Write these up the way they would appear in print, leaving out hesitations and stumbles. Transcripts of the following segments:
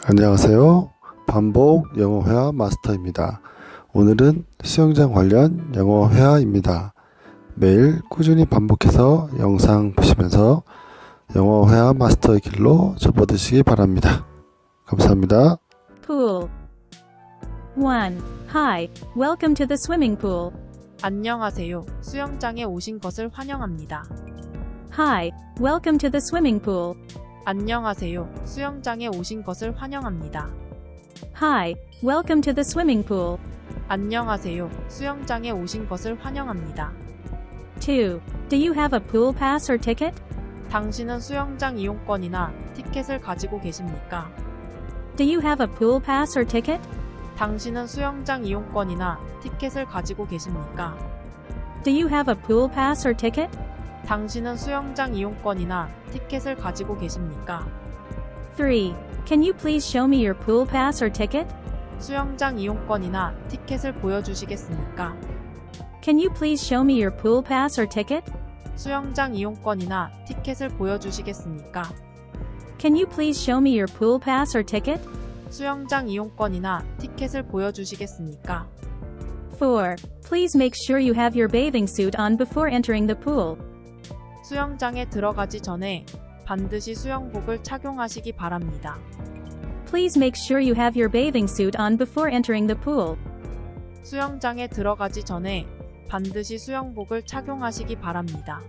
안녕하세요. 반복 영어 회화 마스터입니다. 오늘은 수영장 관련 영어 회화입니다. 매일 꾸준히 반복해서 영상 보시면서 영어 회화 마스터의 길로 접어드시기 바랍니다. 감사합니다. Pool. 1. Hi, welcome to the swimming pool. 안녕하세요. 수영장에 오신 것을 환영합니다. Hi, welcome to the swimming pool. 안녕하세요. 수영장에 오신 것을 환영합니다. Hi, welcome to the swimming pool. 안녕하세요. 수영장에 오신 것을 환영합니다. 2. Do you have a pool pass or ticket? 당신은 수영장 이용권이나 티켓을 가지고 계십니까? Do you have a pool pass or ticket? 당신은 수영장 이용권이나 티켓을 가지고 계십니까? Do you have a pool pass or ticket? 당신은 수영장 이용권이나 티켓을 가지고 계십니까? 3. Can you please show me your pool pass or ticket? 수영장 이용권이나 티켓을 보여주시겠습니까? Can you please show me your pool pass or ticket? 수영장 이용권이나 티켓을 보여주시겠습니까? Can you please show me your pool pass or ticket? 수영장 이용권이나 티켓을 보여주시겠습니까? 4. Please make sure you have your bathing suit on before entering the pool. 수영장에 들어가지 전에 반드시 수영복을 착용하시기 바랍니다. Please make sure you have your bathing suit on before entering the pool. 수영장에 들어가지 전에 반드시 수영복을 착용하시기 바랍니다.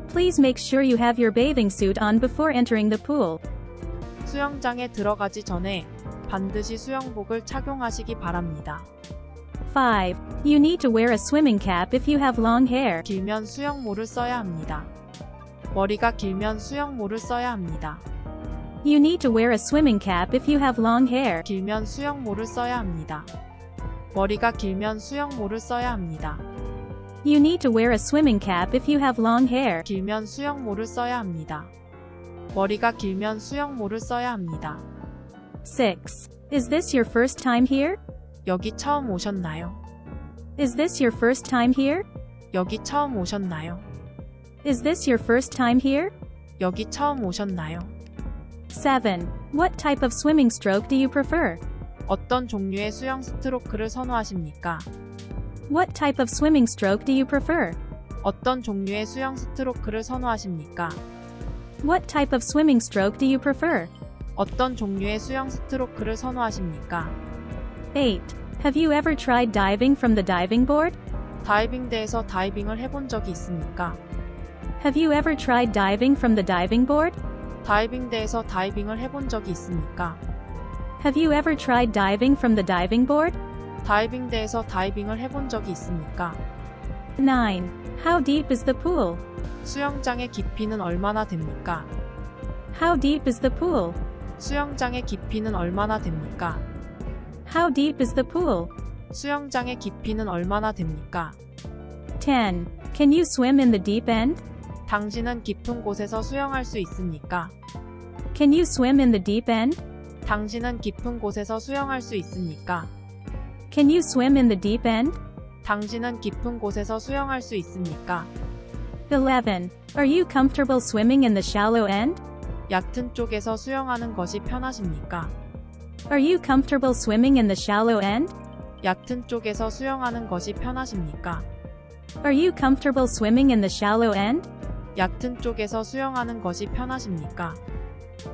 Please make sure you have your bathing suit on before entering the pool. 수영장에 들어가지 전에 반드시 수영복을 착용하시기 바랍니다. 5. You need to wear a swimming cap if you have long hair. 길면 수영모를 써야 합니다. 머리가 길면 수영모를 써야 합니다. You need to wear a swimming cap if you have long hair. 길면 수영모를 써야 합니다. 머리가 길면 수영모를 써야 합니다. You need to wear a swimming cap if you have long hair. 길면 수영모를 써야 합니다. 머리가 길면 수영모를 써야 합니다. 6. Is this your first time here? 여기 처음 오셨나요? Is this your first time here? 여기 처음 오셨나요? Is this your first time here? 여기 처음 오셨나요? 7. What type of swimming stroke do you prefer? 어떤 종류의 수영 스트로크를 선호하십니까? What type of swimming stroke do you prefer? 어떤 종류의 수영 스트로크를 선호하십니까? What type of swimming stroke do you prefer? 어떤 종류의 수영 스트로크를 선호하십니까? 8. Have you ever tried diving from the diving board? 다이빙대에서 다이빙을 해본 적이 있습니까? Have you ever tried diving from the diving board? 다이빙대에서 다이빙을 해본 적이 있습니까? Have you ever tried diving from the diving board? 다이빙대에서 다이빙을 해본 적이 있습니까? 9. How deep is the pool? 수영장의 깊이는 얼마나 됩니까? How deep is the pool? 수영장의 깊이는 얼마나 됩니까? How deep is the pool? 수영장의 깊이는 얼마나 됩니까? 10. Can you swim in the deep end? 당신은 깊은 곳에서 수영할 수 있습니까? Can you swim in the deep end? 당신은 깊은 곳에서 수영할 수 있습니까? Can you swim in the deep end? 당신은 깊은 곳에서 수영할 수 있습니까? 11. Are you comfortable swimming in the shallow end? 얕은 쪽에서 수영하는 것이 편하십니까? Are you comfortable swimming in the shallow end? 얕은 쪽에서 수영하는 것이 편하십니까? Are you comfortable swimming in the shallow end? 얕은 쪽에서 수영하는 것이 편하십니까?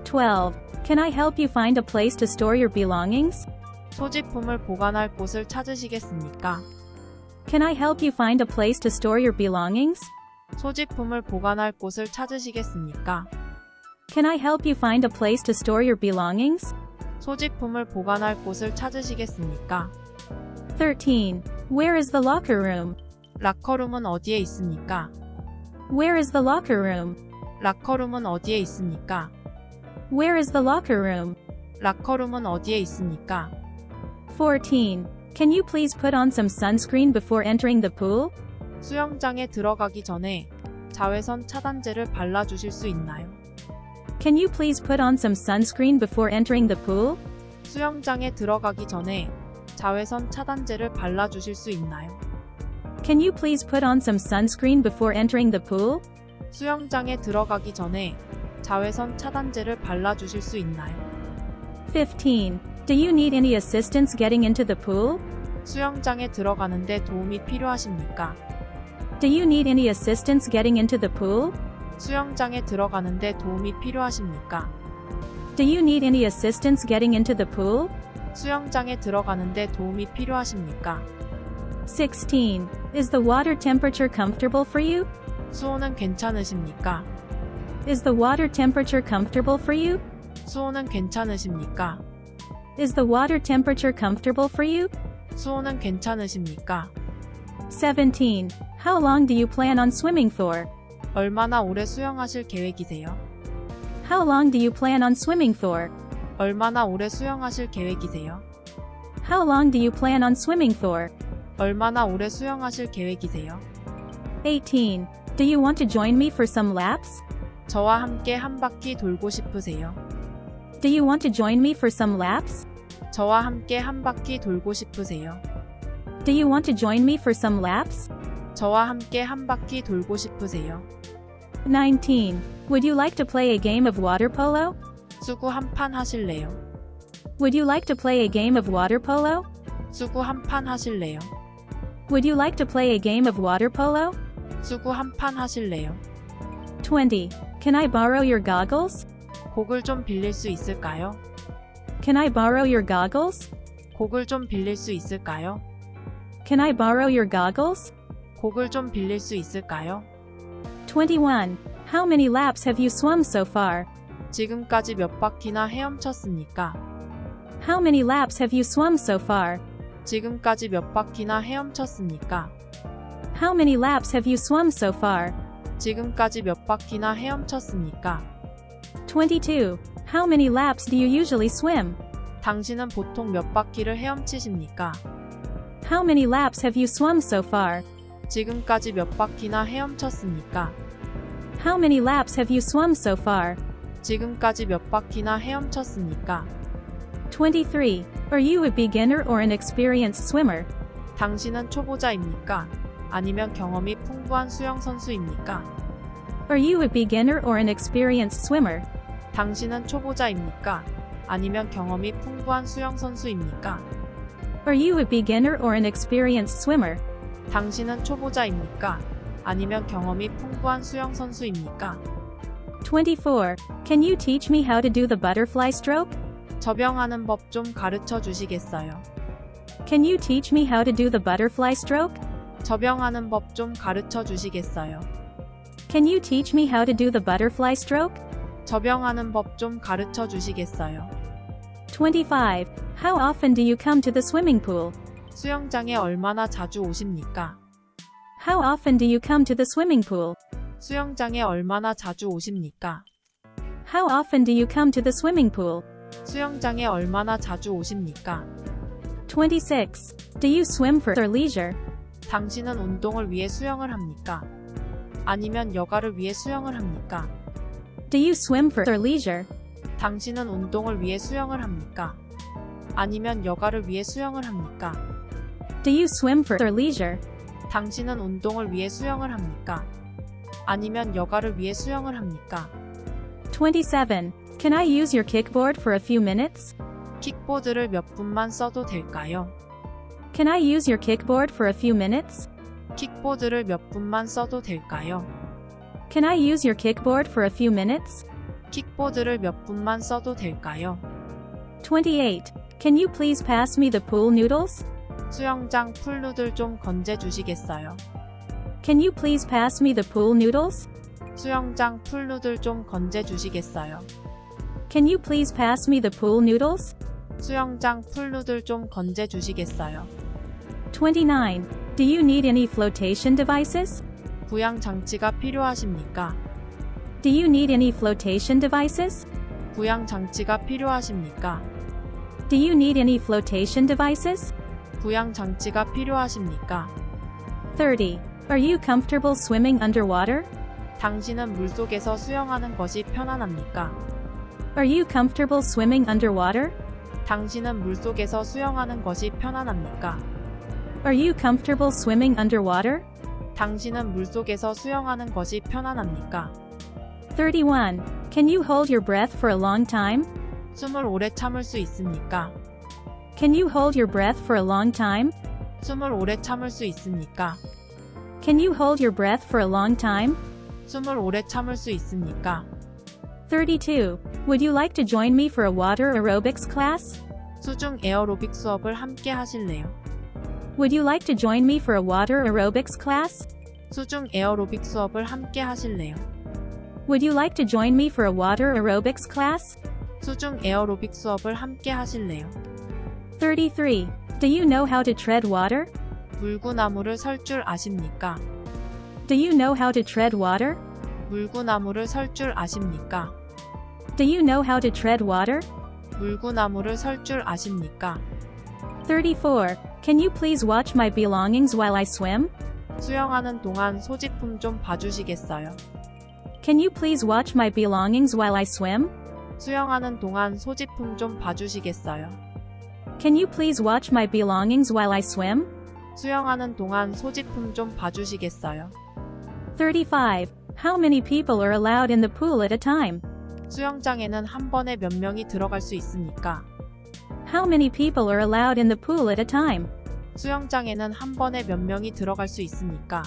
12. Can I help you find a place to store your belongings? 소지품을 보관할 곳을 찾으시겠습니까? Can I help you find a place to store your belongings? 소지품을 보관할 곳을 찾으시겠습니까? Can I help you find a place to store your belongings? 소지품을 보관할 곳을 찾으시겠습니까? 13. Where is the locker room? 라커룸은 어디에 있습니까? Where is the locker room? 라커룸은 어디에 있습니까? Where is the locker room? 라커룸은 어디에 있습니까? 14. Can you please put on some sunscreen before entering the pool? 수영장에 들어가기 전에 자외선 차단제를 발라주실 수 있나요? Can you please put on some sunscreen before entering the pool? 수영장에 들어가기 전에 자외선 차단제를 발라주실 수 있나요? Can you please put on some sunscreen before entering the pool? 수영장에 들어가기 전에 자외선 차단제를 발라주실 수 있나요? 15. Do you need any assistance getting into the pool? 수영장에 들어가는데 도움이 필요하십니까? Do you need any assistance getting into the pool? 수영장에 들어가는데 도움이 필요하십니까? Do you need any assistance getting into the pool? 수영장에 들어가는데 도움이 필요하십니까? 16. Is the water temperature comfortable for you? 수온은 괜찮으십니까? Is the water temperature comfortable for you? 수온은 괜찮으십니까? Is the water temperature comfortable for you? 수온은 괜찮으십니까? 17. How long do you plan on swimming for? 얼마나 오래 수영하실 계획이세요? How long do you plan on swimming for? 얼마나 오래 수영하실 계획이세요? How long do you plan on swimming for? 얼마나 오래 수영하실 계획이세요? 18. Do you want to join me for some laps? 저와 함께 한 바퀴 돌고 싶으세요? Do you want to join me for some laps? 저와 함께 한 바퀴 돌고 싶으세요? Do you want to join me for some laps? 저와 함께 한 바퀴 돌고 싶으세요? 19. Would you like to play a game of water polo? 수구 한 판 하실래요? Would you like to play a game of water polo? 수구 한 판 하실래요? Would you like to play a game of water polo? 수구 한 판 하실래요? 20. Can I borrow your goggles? 곡을 좀 빌릴 수 있을까요? Can I borrow your goggles? 곡을 좀 빌릴 수 있을까요? Can I borrow your goggles? 곡을 좀 빌릴 수 있을까요? 21. How many laps have you swum so far? 지금까지 몇 바퀴나 헤엄쳤습니까? How many laps have you swum so far? 지금까지 몇 바퀴나 헤엄쳤습니까? How many laps have you swum so far? 지금까지 몇 바퀴나 헤엄쳤습니까? 22. How many laps do you usually swim? 당신은 보통 몇 바퀴를 헤엄치십니까? How many laps have you swum so far? 지금까지 몇 바퀴나 헤엄쳤습니까? How many laps have you swum so far? 지금까지 몇 바퀴나 헤엄쳤습니까? 23. Are you a beginner or an experienced swimmer? 당신은 초보자입니까? 아니면 경험이 풍부한 수영 선수입니까? Are you a beginner or an experienced swimmer? 당신은 초보자입니까? 아니면 경험이 풍부한 수영 선수입니까? Are you a beginner or an experienced swimmer? 당신은 초보자입니까? 아니면 경험이 풍부한 수영 선수입니까? 24. Can you teach me how to do the butterfly stroke? 접영하는 법 좀 가르쳐 주시겠어요? Can you teach me how to do the butterfly stroke? 접영하는 법 좀 가르쳐 주시겠어요? Can you teach me how to do the butterfly stroke? 접영하는 법 좀 가르쳐 주시겠어요? 25. How often do you come to the swimming pool? 수영장에 얼마나 자주 오십니까? How often do you come to the swimming pool? 수영장에 얼마나 자주 오십니까? How often do you come to the swimming pool? 수영장에 얼마나 자주 오십니까? 26. Do you swim for leisure? 당신은 운동을 위해 수영을 합니까? 아니면 여가를 위해 수영을 합니까? Do you swim for leisure? 당신은 운동을 위해 수영을 합니까? 아니면 여가를 위해 수영을 합니까? Do you swim for leisure? 당신은 운동을 위해 수영을 합니까? 아니면 여가를 위해 수영을 합니까? 27. Can I use your kickboard for a few minutes? 킥보드를 몇 분만 써도 될까요? Can I use your kickboard for a few minutes? 킥보드를 몇 분만 써도 될까요? Can I use your kickboard for a few minutes? 킥보드를 몇 분만 써도 될까요? 28. Can you please pass me the pool noodles? 수영장 풀누들 좀 건져 주시겠어요? Can you please pass me the pool noodles? 수영장 풀누들 좀 건져 주시겠어요? Can you please pass me the pool noodles? 수영장 풀누들 좀 건져 주시겠어요? 29. Do you need any flotation devices? 부양 장치가 필요하십니까? Do you need any flotation devices? 부양 장치가 필요하십니까? Do you need any flotation devices? 부양 장치가 필요하십니까? 30. Are you comfortable swimming underwater? 당신은 물속에서 수영하는 것이 편안합니까? Are you comfortable swimming underwater? 당신은 물속에서 수영하는 것이 편안합니까? Are you comfortable swimming underwater? 당신은 물속에서 수영하는 것이 편안합니까? 31. Can you hold your breath for a long time? 숨을 오래 참을 수 있습니까? Can you hold your breath for a long time? 숨을 오래 참을 수 있습니까? Can you hold your breath for a long time? 숨을 오래 참을 수 있습니까? 32. Would you like to join me for a water aerobics class? 수중 에어로빅 수업을 함께 하실래요? Would you like to join me for a water aerobics class? 수중 에어로빅 수업을 함께 하실래요? Would you like to join me for a water aerobics class? 수중 에어로빅 수업을 함께 하실래요? 33. Do you know how to tread water? 물구나무를 설 줄 아십니까? Do you know how to tread water? 물구나무를 설 줄 아십니까? Do you know how to tread water? 물구나무를 설 줄 아십니까? 34. Can you please watch my belongings while I swim? 수영하는 동안 소지품 좀 봐주시겠어요? Can you please watch my belongings while I swim? 수영하는 동안 소지품 좀 봐주시겠어요? Can you please watch my belongings while I swim? 수영하는 동안 소지품 좀 봐주시겠어요? 35. How many people are allowed in the pool at a time? 수영장에는 한 번에 몇 명이 들어갈 수 있습니까? How many people are allowed in the pool at a time? 수영장에는 한 번에 몇 명이 들어갈 수 있습니까?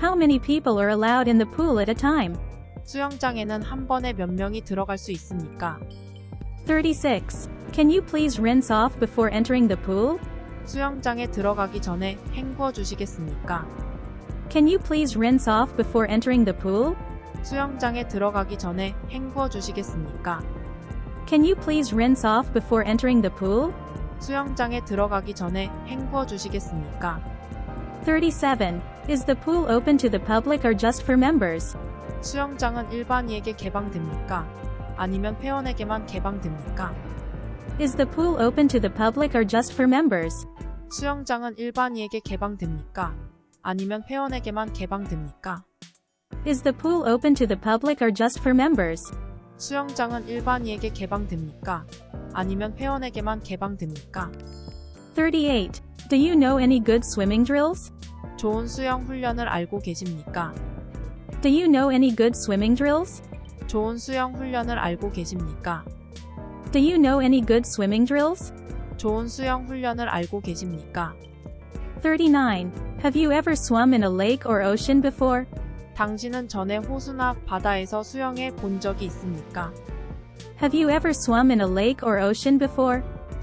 How many people are allowed in the pool at a time? 수영장에는 한 번에 몇 명이 들어갈 수 있습니까? 36. Can you please rinse off before entering the pool? 수영장에 들어가기 전에 헹구어 주시겠습니까? Can you please rinse off before entering the pool? 수영장에 들어가기 전에 헹구어 주시겠습니까? Can you please rinse off before entering the pool? 수영장에 들어가기 전에 헹구어 주시겠습니까? 37. Is the pool open to the public or just for members? 수영장은 일반인에게 개방됩니까? 아니면 회원에게만 개방됩니까? Is the pool open to the public or just for members? 수영장은 일반인에게 개방됩니까? 아니면 회원에게만 개방됩니까? Is the pool open to the public or just for members? 수영장은 일반인에게 개방됩니까? 아니면 회원에게만 개방됩니까? 38. Do you know any good swimming drills? 좋은 수영 훈련을 알고 계십니까? Do you know any good swimming drills? 좋은 수영 훈련을 알고 계십니까? Do you know any good swimming drills? 좋은 수영 훈련을 알고 계십니까? 39. Have you ever swum in a lake or ocean before? 당신은 전에 호수나 바다에서 수영해 본 적이 있습니까? Have you ever swum in a lake or ocean before?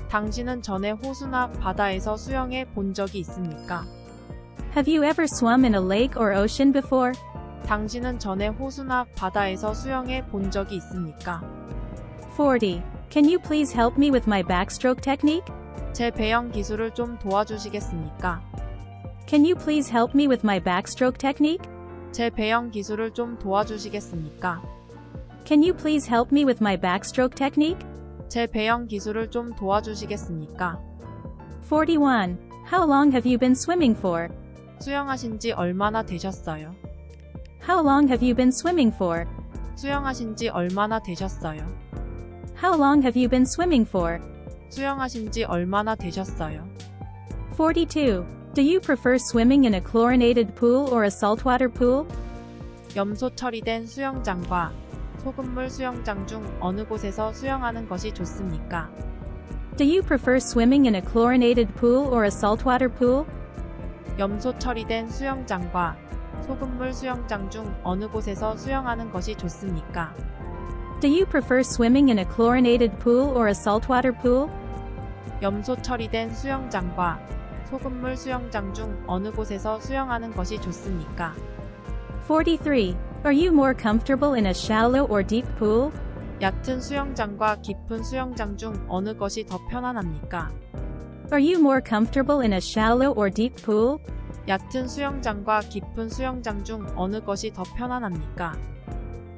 당신은 전에 호수나 바다에서 수영해 본 적이 있습니까? Have you ever swum in a lake or ocean before? 당신은 전에 호수나 바다에서 수영해 본 적이 있습니까? 40. Can you please help me with my backstroke technique? 제 배영 기술을 좀 도와주시겠습니까? Can you please help me with my backstroke technique? 제 배영 기술을 좀 도와주시겠습니까? Can you please help me with my backstroke technique? 제 배영 기술을 좀 도와주시겠습니까? 41. How long have you been swimming for? 수영하신 지 얼마나 되셨어요? How long have you been swimming for? 수영하신 지 얼마나 되셨어요? How long have you been swimming for? 수영하신 지 얼마나 되셨어요? 42. Do you prefer swimming in a chlorinated pool or a saltwater pool? 염소 처리된 수영장과 소금물 수영장 중 어느 곳에서 수영하는 것이 좋습니까? Do you prefer swimming in a chlorinated pool or a saltwater pool? 염소 처리된 수영장과 소금물 수영장 중 어느 곳에서 수영하는 것이 좋습니까? Do you prefer swimming in a chlorinated pool or a saltwater pool? 염소 처리된 수영장과 소금물 수영장 중 어느 곳에서 수영하는 것이 좋습니까? 43. Are you more comfortable in a shallow or deep pool? 얕은 수영장과 깊은 수영장 중 어느 것이 더 편안합니까? Are you more comfortable in a shallow or deep pool? 얕은 수영장과 깊은 수영장 중 어느 것이 더 편안합니까?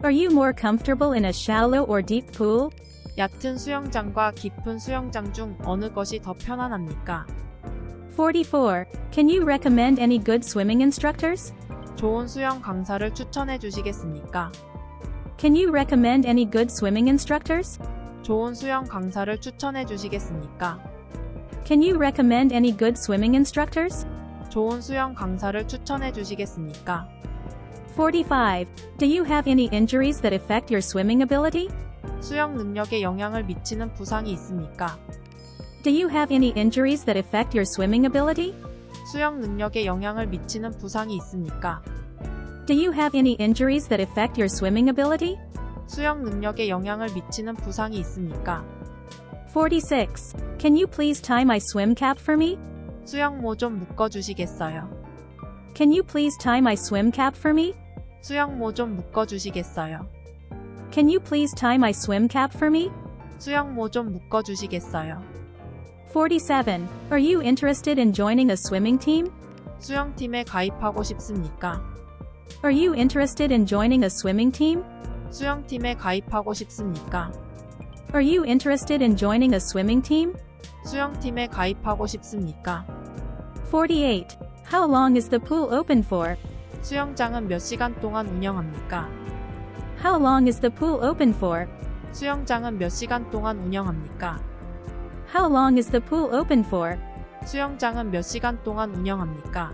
Are you more comfortable in a shallow or deep pool? 얕은 수영장과 깊은 수영장 중 어느 것이 더 편안합니까? 44. Can you recommend any good swimming instructors? 좋은 수영 강사를 추천해 주시겠습니까? Can you recommend any good swimming instructors? 좋은 수영 강사를 추천해 주시겠습니까? Can you recommend any good swimming instructors? 좋은 수영 강사를 추천해 주시겠습니까? 45. Do you have any injuries that affect your swimming ability? 수영 능력에 영향을 미치는 부상이 있습니까? Do you have any injuries that affect your swimming ability? 수영 능력에 영향을 미치는 부상이 있습니까? Do you have any injuries that affect your swimming ability? 수영 능력에 영향을 미치는 부상이 있습니까? 46. Can you please tie my swim cap for me? 수영모 좀 묶어주시겠어요? Can you please tie my swim cap for me? 수영모 좀 묶어주시겠어요? Can you please tie my swim cap for me? 수영모 좀 묶어주시겠어요? 47. Are you interested in joining a swimming team? 수영팀에 가입하고 싶습니까? Are you interested in joining a swimming team? 수영팀에 가입하고 싶습니까? Are you interested in joining a swimming team? 수영팀에 가입하고 싶습니까? 48. How long is the pool open for? 수영장은 몇 시간 동안 운영합니까? How long is the pool open for? 수영장은 몇 시간 동안 운영합니까? How long is the pool open for? 수영장은 몇 시간 동안 운영합니까?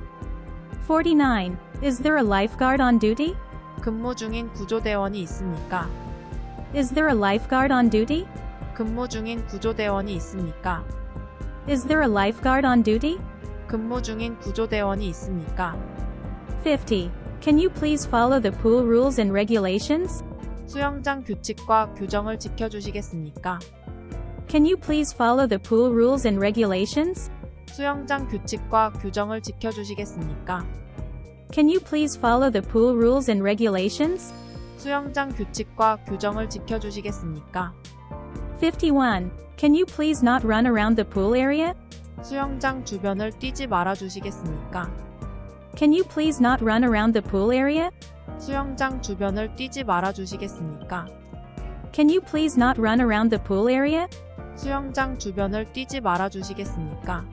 49. Is there a lifeguard on duty? 근무 중인 구조대원이 있습니까? Is there a lifeguard on duty? 근무 중인 구조대원이 있습니까? Is there a lifeguard on duty? 근무 중인 구조대원이 있습니까? 50. Can you please follow the pool rules and regulations? 수영장 규칙과 규정을 지켜주시겠습니까? Can you please follow the pool rules and regulations? 수영장 규칙과 규정을 지켜주시겠습니까? Can you please follow the pool rules and regulations? 수영장 규칙과 규정을 지켜주시겠습니까? 51. Can you please not run around the pool area? 수영장 주변을 뛰지 말아 주시겠습니까? Can you please not run around the pool area? 수영장 주변을 뛰지 말아 주시겠습니까? Can you please not run around the pool area? 수영장 주변을 뛰지 말아 주시겠습니까?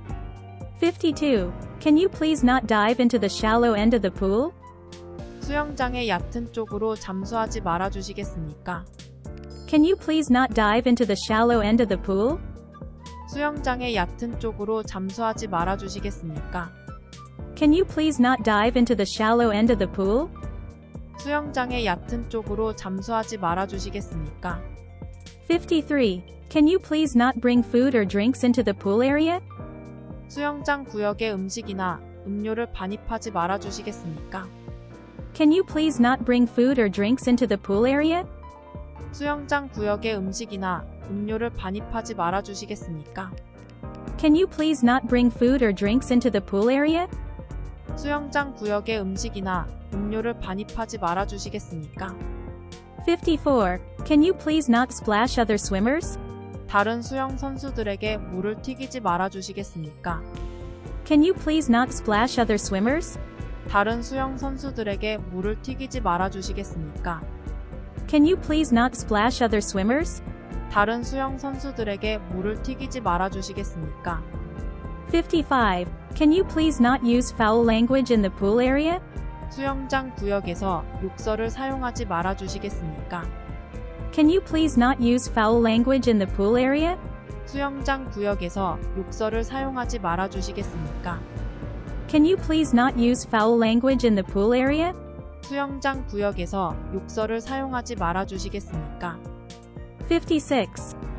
52. Can you please not dive into the shallow end of the pool? 수영장의 얕은 쪽으로 잠수하지 말아 주시겠습니까? Can you please not dive into the shallow end of the pool? 수영장의 얕은 쪽으로 잠수하지 말아 주시겠습니까? Can you please not dive into the shallow end of the pool? 수영장의 얕은 쪽으로 잠수하지 말아 주시겠습니까? 53. Can you please not bring food or drinks into the pool area? 수영장 구역에 음식이나 음료를 반입하지 말아 주시겠습니까? Can you please not bring food or drinks into the pool area? 수영장 구역에 음식이나 음료를 반입하지 말아 주시겠습니까? Can you please not bring food or drinks into the pool area? 수영장 구역에 음식이나 음료를 반입하지 말아 주시겠습니까? 54. Can you please not splash other swimmers? 다른 수영 선수들에게 물을 튀기지 말아 주시겠습니까? Can you please not splash other swimmers? 다른 수영 선수들에게 물을 튀기지 말아 주시겠습니까? Can you please not splash other swimmers? 다른 수영 선수들에게 물을 튀기지 말아 주시겠습니까? 55. Can you please not use foul language in the pool area? 수영장 구역에서 욕설을 사용하지 말아 주시겠습니까? Can you please not use foul language in the pool area? 수영장 구역에서 욕설을 사용하지 말아 주시겠습니까? Can you please not use foul language in the pool area? 수영장 구역에서 욕설을 사용하지 말아 주시겠습니까? 56.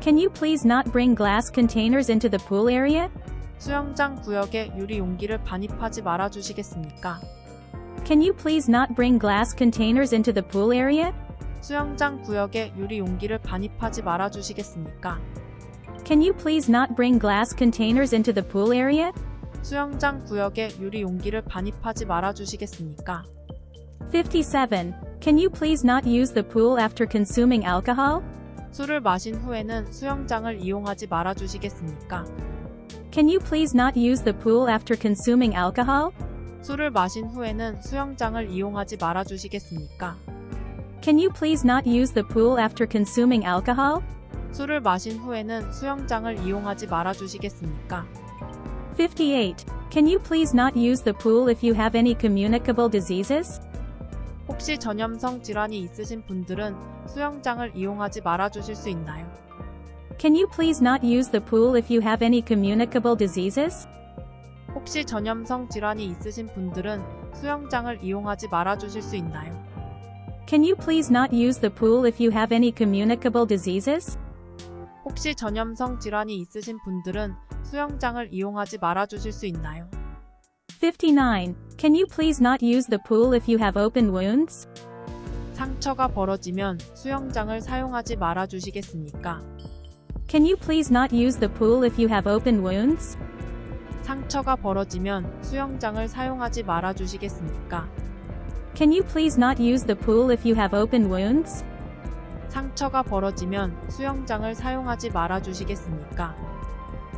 Can you please not bring glass containers into the pool area? 수영장 구역에 유리 용기를 반입하지 말아 주시겠습니까? Can you please not bring glass containers into the pool area? 수영장 구역에 유리 용기를 반입하지 말아 주시겠습니까? Can you please not bring glass containers into the pool area? 수영장 구역에 유리 용기를 반입하지 말아 주시겠습니까? 57. Can you please not use the pool after consuming alcohol? 술을 마신 후에는 수영장을 이용하지 말아 주시겠습니까? Can you please not use the pool after consuming alcohol? 술을 마신 후에는 수영장을 이용하지 말아 주시겠습니까? Can you please not use the pool after consuming alcohol? 술을 마신 후에는 수영장을 이용하지 말아 주시겠습니까? 58. Can you please not use the pool if you have any communicable diseases? 혹시 전염성 질환이 있으신 분들은 수영장을 이용하지 말아 주실 수 있나요? Can you please not use the pool if you have any communicable diseases? 혹시 전염성 질환이 있으신 분들은 수영장을 이용하지 말아 주실 수 있나요? Can you please not use the pool if you have any communicable diseases? 혹시 전염성 질환이 있으신 분들은 수영장을 이용하지 말아 주실 수 있나요? 59. Can you please not use the pool if you have open wounds? 상처가 벌어지면 수영장을 사용하지 말아 주시겠습니까? Can you please not use the pool if you have open wounds? 상처가 벌어지면 수영장을 사용하지 말아 주시겠습니까? Can you please not use the pool if you have open wounds? 상처가 벌어지면 수영장을 사용하지 말아 주시겠습니까?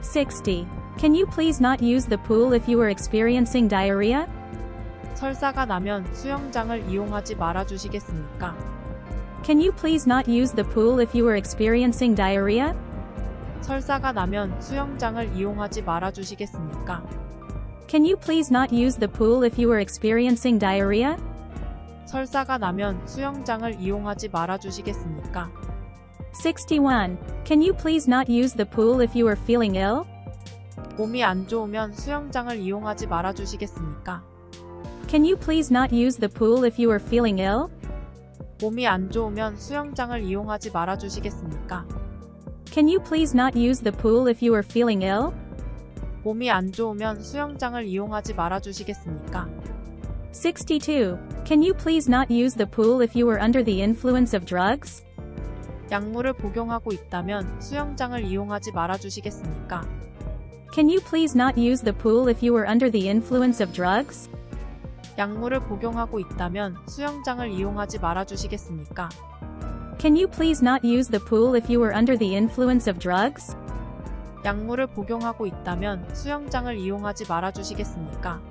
60. Can you please not use the pool if you are experiencing diarrhea? 설사가 나면 수영장을 이용하지 말아 주시겠습니까? Can you please not use the pool if you are experiencing diarrhea? 설사가 나면 수영장을 이용하지 말아 주시겠습니까? Can you please not use the pool if you are experiencing diarrhea? 설사가 나면 수영장을 이용하지 말아 주시겠습니까? 61. Can you please not use the pool if you are feeling ill? 몸이 안 좋으면 수영장을 이용하지 말아 주시겠습니까? Can you please not use the pool if you are feeling ill? 몸이 안 좋으면 수영장을 이용하지 말아 주시겠습니까? Can you please not use the pool if you are feeling ill? 몸이 안 좋으면 수영장을 이용하지 말아 주시겠습니까? 62. Can you please not use the pool if you are under the influence of drugs? 약물을 복용하고 있다면 수영장을 이용하지 말아 주시겠습니까? Can you please not use the pool if you are under the influence of drugs? 약물을 복용하고 있다면 수영장을 이용하지 말아 주시겠습니까? Can you please not use the pool if you are under the influence of drugs? 약물을 복용하고 있다면 수영장을 이용하지 말아 주시겠습니까?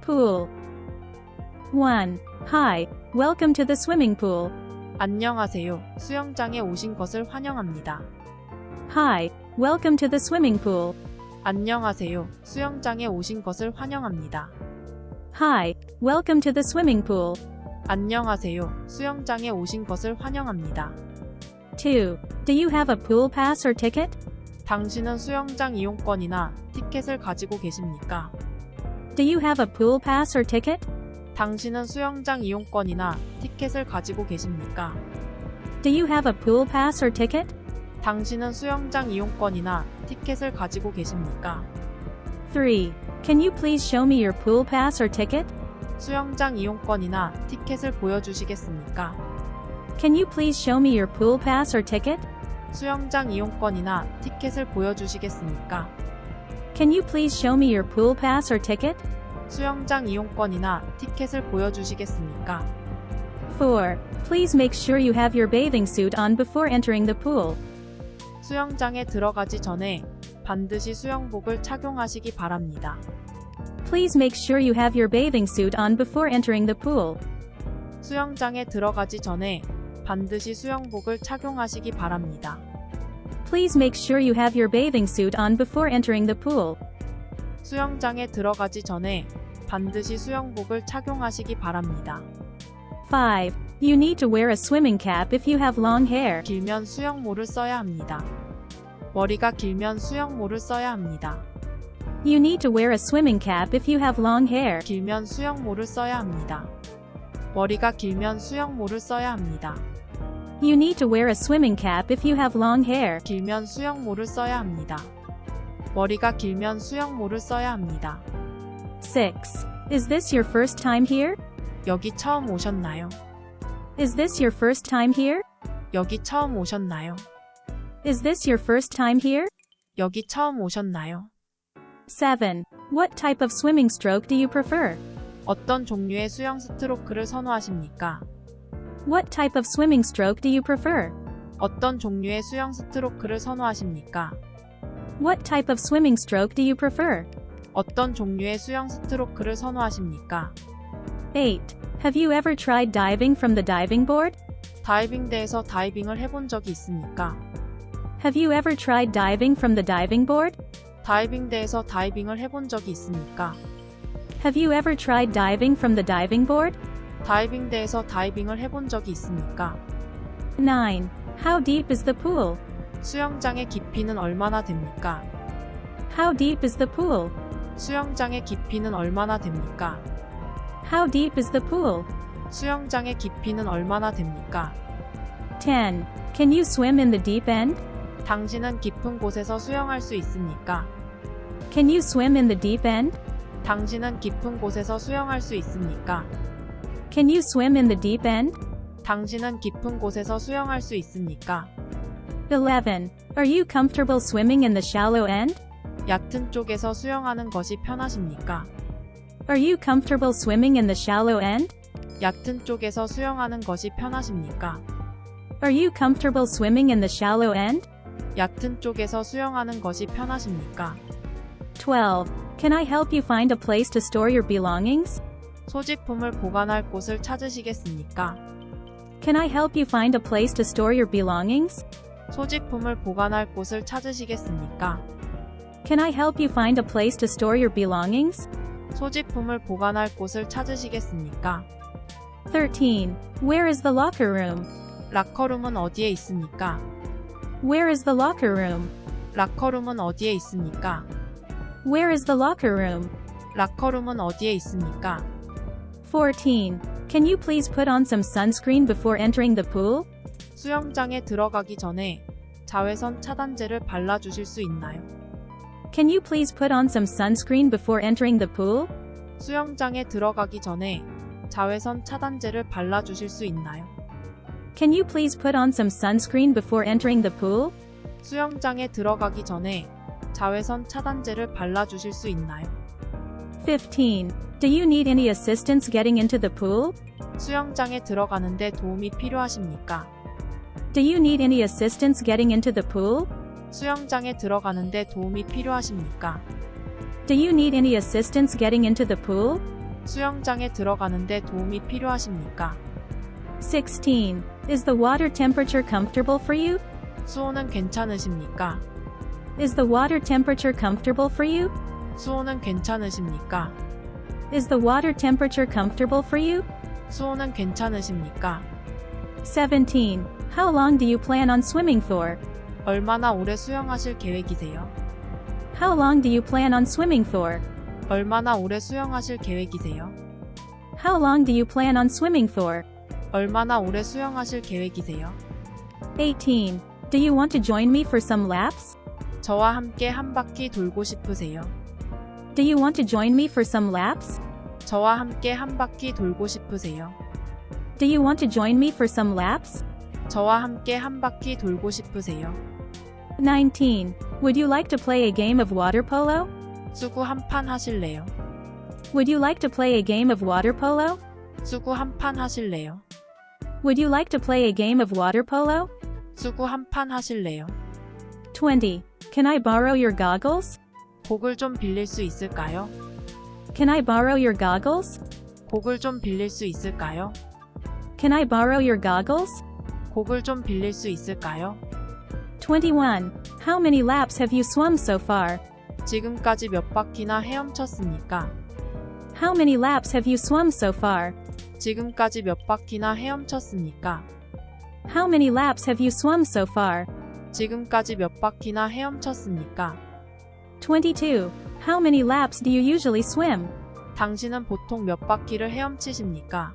Pool. 1. Hi. Welcome to the swimming pool. 안녕하세요. 수영장에 오신 것을 환영합니다. Hi. Welcome to the swimming pool. 안녕하세요. 수영장에 오신 것을 환영합니다. Hi. Welcome to the swimming pool. 안녕하세요. 수영장에 오신 것을 환영합니다. 2. Do you have a pool pass or ticket? 당신은 수영장 이용권이나 티켓을 가지고 계십니까? Do you have a pool pass or ticket? 당신은 수영장 이용권이나 티켓을 가지고 계십니까? Do you have a pool pass or ticket? 당신은 수영장 이용권이나 티켓을 가지고 계십니까? 3. Can you please show me your pool pass or ticket? 수영장 이용권이나 티켓을 보여주시겠습니까? Can you please show me your pool pass or ticket? 수영장 이용권이나 티켓을 보여주시겠습니까? Can you please show me your pool pass or ticket? 수영장 이용권이나 티켓을 보여주시겠습니까? 4. Please make sure you have your bathing suit on before entering the pool. 수영장에 들어가지 전에 반드시 수영복을 착용하시기 바랍니다. Please make sure you have your bathing suit on before entering the pool. 수영장에 들어가지 전에 반드시 수영복을 착용하시기 바랍니다. Please make sure you have your bathing suit on before entering the pool. 수영장에 들어가지 전에 반드시 수영복을 착용하시기 바랍니다. 5. You need to wear a swimming cap if you have long hair. 길면 수영모를 써야 합니다. 머리가 길면 수영모를 써야 합니다. You need to wear a swimming cap if you have long hair. 길면 수영모를 써야 합니다. 머리가 길면 수영모를 써야 합니다. You need to wear a swimming cap if you have long hair. 길면 수영모를 써야 합니다. 머리가 길면 수영모를 써야 합니다. 6. Is this your first time here? 여기 처음 오셨나요? Is this your first time here? 여기 처음 오셨나요? Is this your first time here? 여기 처음 오셨나요? 7. What type of swimming stroke do you prefer? 어떤 종류의 수영 스트로크를 선호하십니까? What type of swimming stroke do you prefer? 어떤 종류의 수영 스트로크를 선호하십니까? What type of swimming stroke do you prefer? 어떤 종류의 수영 스트로크를 선호하십니까? 8. Have you ever tried diving from the diving board? 다이빙대에서 다이빙을 해본 적이 있습니까? Have you ever tried diving from the diving board? 다이빙대에서 다이빙을 해본 적이 있습니까? Have you ever tried diving from the diving board? 다이빙대에서 다이빙을 해본 적이 있습니까? 9. How deep is the pool? 수영장의 깊이는 얼마나 됩니까? How deep is the pool? 수영장의 깊이는 얼마나 됩니까? How deep is the pool? 수영장의 깊이는 얼마나 됩니까? 10. Can you swim in the deep end? 당신은 깊은 곳에서 수영할 수 있습니까? Can you swim in the deep end? 당신은 깊은 곳에서 수영할 수 있습니까? Can you swim in the deep end? 당신은 깊은 곳에서 수영할 수 있습니까? 11. Are you comfortable swimming in the shallow end? 얕은 쪽에서 수영하는 것이 편하십니까? Are you comfortable swimming in the shallow end? 얕은 쪽에서 수영하는 것이 편하십니까? Are you comfortable swimming in the shallow end? 얕은 쪽에서 수영하는 것이 편하십니까? 12. Can I help you find a place to store your belongings? 소지품을 보관할 곳을 찾으시겠습니까? Can I help you find a place to store your belongings? 소지품을 보관할 곳을 찾으시겠습니까? Can I help you find a place to store your belongings? 소지품을 보관할 곳을 찾으시겠습니까? 13. Where is the locker room? 라커룸은 어디에 있습니까? Where is the locker room? 라커룸은 어디에 있습니까? Where is the locker room? 라커룸은 어디에 있습니까? 14. Can you please put on some sunscreen before entering the pool? 수영장에 들어가기 전에 자외선 차단제를 발라주실 수 있나요? Can you please put on some sunscreen before entering the pool? 수영장에 들어가기 전에 자외선 차단제를 발라주실 수 있나요? Can you please put on some sunscreen before entering the pool? 수영장에 들어가기 전에 자외선 차단제를 발라주실 수 있나요? 15. Do you need any assistance getting into the pool? 수영장에 들어가는데 도움이 필요하십니까? Do you need any assistance getting into the pool? 수영장에 들어가는데 도움이 필요하십니까? Do you need any assistance getting into the pool? 수영장에 들어가는데 도움이 필요하십니까? 16. Is the water temperature comfortable for you? 수온은 괜찮으십니까? Is the water temperature comfortable for you? 수온은 괜찮으십니까? Is the water temperature comfortable for you? 수온은 괜찮으십니까? 17. How long do you plan on swimming for? 얼마나 오래 수영하실 계획이세요? How long do you plan on swimming for? 얼마나 오래 수영하실 계획이세요? How long do you plan on swimming for? 얼마나 오래 수영하실 계획이세요? 18. Do you want to join me for some laps? 저와 함께 한 바퀴 돌고 싶으세요? Do you want to join me for some laps? 저와 함께 한 바퀴 돌고 싶으세요? Do you want to join me for some laps? 저와 함께 한 바퀴 돌고 싶으세요? 19. Would you like to play a game of water polo? 수구 한 판 하실래요? Would you like to play a game of water polo? 수구 한 판 하실래요? Would you like to play a game of water polo? 수구 한 판 하실래요? 20. Can I borrow your goggles? 곡을 좀 빌릴 수 있을까요? Can I borrow your goggles? 곡을 좀 빌릴 수 있을까요? Can I borrow your goggles? 곡을 좀 빌릴 수 있을까요? 21. How many laps have you swum so far? 지금까지 몇 바퀴나 헤엄쳤습니까? How many laps have you swum so far? 지금까지 몇 바퀴나 헤엄쳤습니까? How many laps have you swum so far? 지금까지 몇 바퀴나 헤엄쳤습니까? 22. How many laps do you usually swim? 당신은 보통 몇 바퀴를 헤엄치십니까?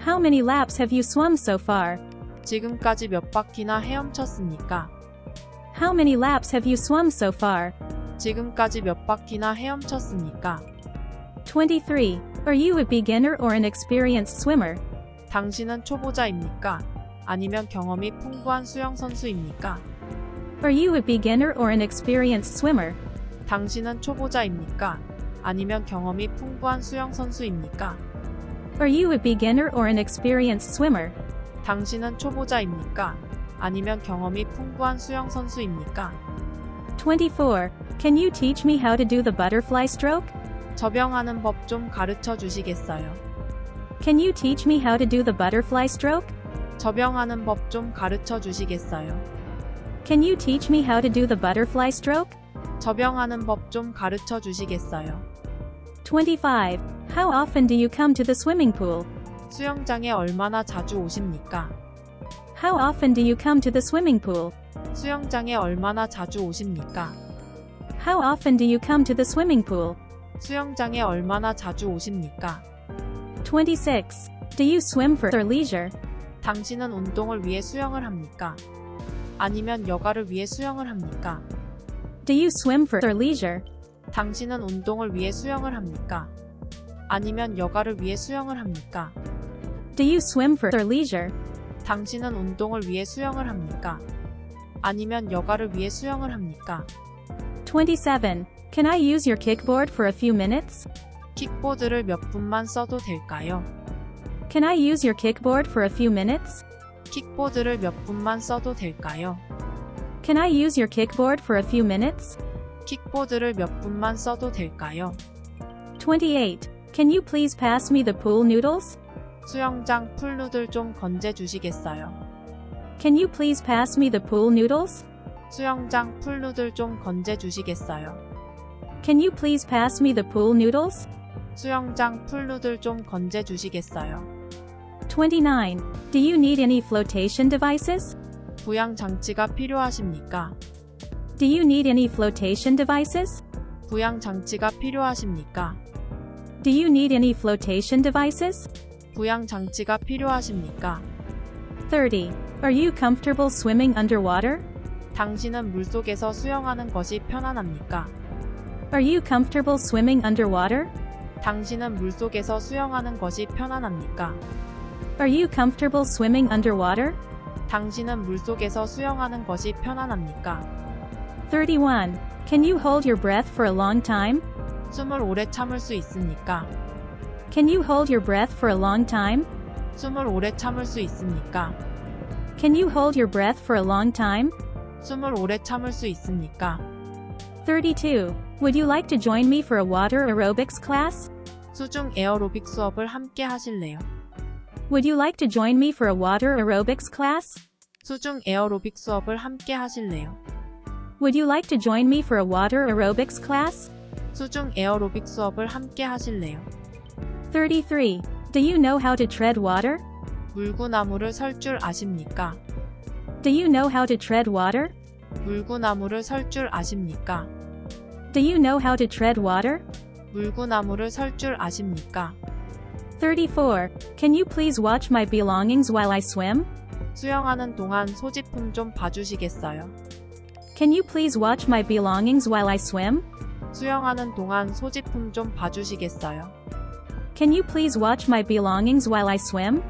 How many laps have you swum so far? 지금까지 몇 바퀴나 헤엄쳤습니까? How many laps have you swum so far? 지금까지 몇 바퀴나 헤엄쳤습니까? 23. Are you a beginner or an experienced swimmer? 당신은 초보자입니까? 아니면 경험이 풍부한 수영 선수입니까? Are you a beginner or an experienced swimmer? 당신은 초보자입니까? 아니면 경험이 풍부한 수영 선수입니까? Are you a beginner or an experienced swimmer? 당신은 초보자입니까? 아니면 경험이 풍부한 수영 선수입니까? 24. Can you teach me how to do the butterfly stroke? 접영하는 법 좀 가르쳐 주시겠어요? Can you teach me how to do the butterfly stroke? 접영하는 법 좀 가르쳐 주시겠어요? Can you teach me how to do the butterfly stroke? 접영하는 법 좀 가르쳐 주시겠어요? 25. How often do you come to the swimming pool? 수영장에 얼마나 자주 오십니까? How often do you come to the swimming pool? 수영장에 얼마나 자주 오십니까? How often do you come to the swimming pool? 수영장에 얼마나 자주 오십니까? 26. Do you swim for leisure? 당신은 운동을 위해 수영을 합니까? 아니면 여가를 위해 수영을 합니까? Do you swim for leisure? 당신은 운동을 위해 수영을 합니까? 아니면 여가를 위해 수영을 합니까? Do you swim for leisure? 당신은 운동을 위해 수영을 합니까? 아니면 여가를 위해 수영을 합니까? 27. Can I use your kickboard for a few minutes? 킥보드를 몇 분만 써도 될까요? Can I use your kickboard for a few minutes? 킥보드를 몇 분만 써도 될까요? Can I use your kickboard for a few minutes? 킥보드를 몇 분만 써도 될까요? 28. Can you please pass me the pool noodles? 수영장 풀누들 좀 건져 주시겠어요? Can you please pass me the pool noodles? 수영장 풀누들 좀 건져 주시겠어요? Can you please pass me the pool noodles? 수영장 풀누들 좀 건져 주시겠어요? 29. Do you need any flotation devices? 부양 장치가 필요하십니까? Do you need any flotation devices? 부양 장치가 필요하십니까? Do you need any flotation devices? 부양 장치가 필요하십니까? 30. Are you comfortable swimming underwater? 당신은 물속에서 수영하는 것이 편안합니까? Are you comfortable swimming underwater? 당신은 물속에서 수영하는 것이 편안합니까? Are you comfortable swimming underwater? 당신은 물속에서 수영하는 것이 편안합니까? 31. Can you hold your breath for a long time? 숨을 오래 참을 수 있습니까? Can you hold your breath for a long time? 숨을 오래 참을 수 있습니까? Can you hold your breath for a long time? 숨을 오래 참을 수 있습니까? 32. Would you like to join me for a water aerobics class? 수중 에어로빅 수업을 함께 하실래요? Would you like to join me for a water aerobics class? 수중 에어로빅 수업을 함께 하실래요? Would you like to join me for a water aerobics class? 수중 에어로빅 수업을 함께 하실래요? 33. Do you know how to tread water? 물구나무를 설 줄 아십니까? Do you know how to tread water? 물구나무를 설 줄 아십니까? Do you know how to tread water? 물구나무를 설 줄 아십니까? 34. Can you please watch my belongings while I swim? 수영하는 동안 소지품 좀 봐주시겠어요? Can you please watch my belongings while I swim? 수영하는 동안 소지품 좀 봐주시겠어요? Can you please watch my belongings while I swim?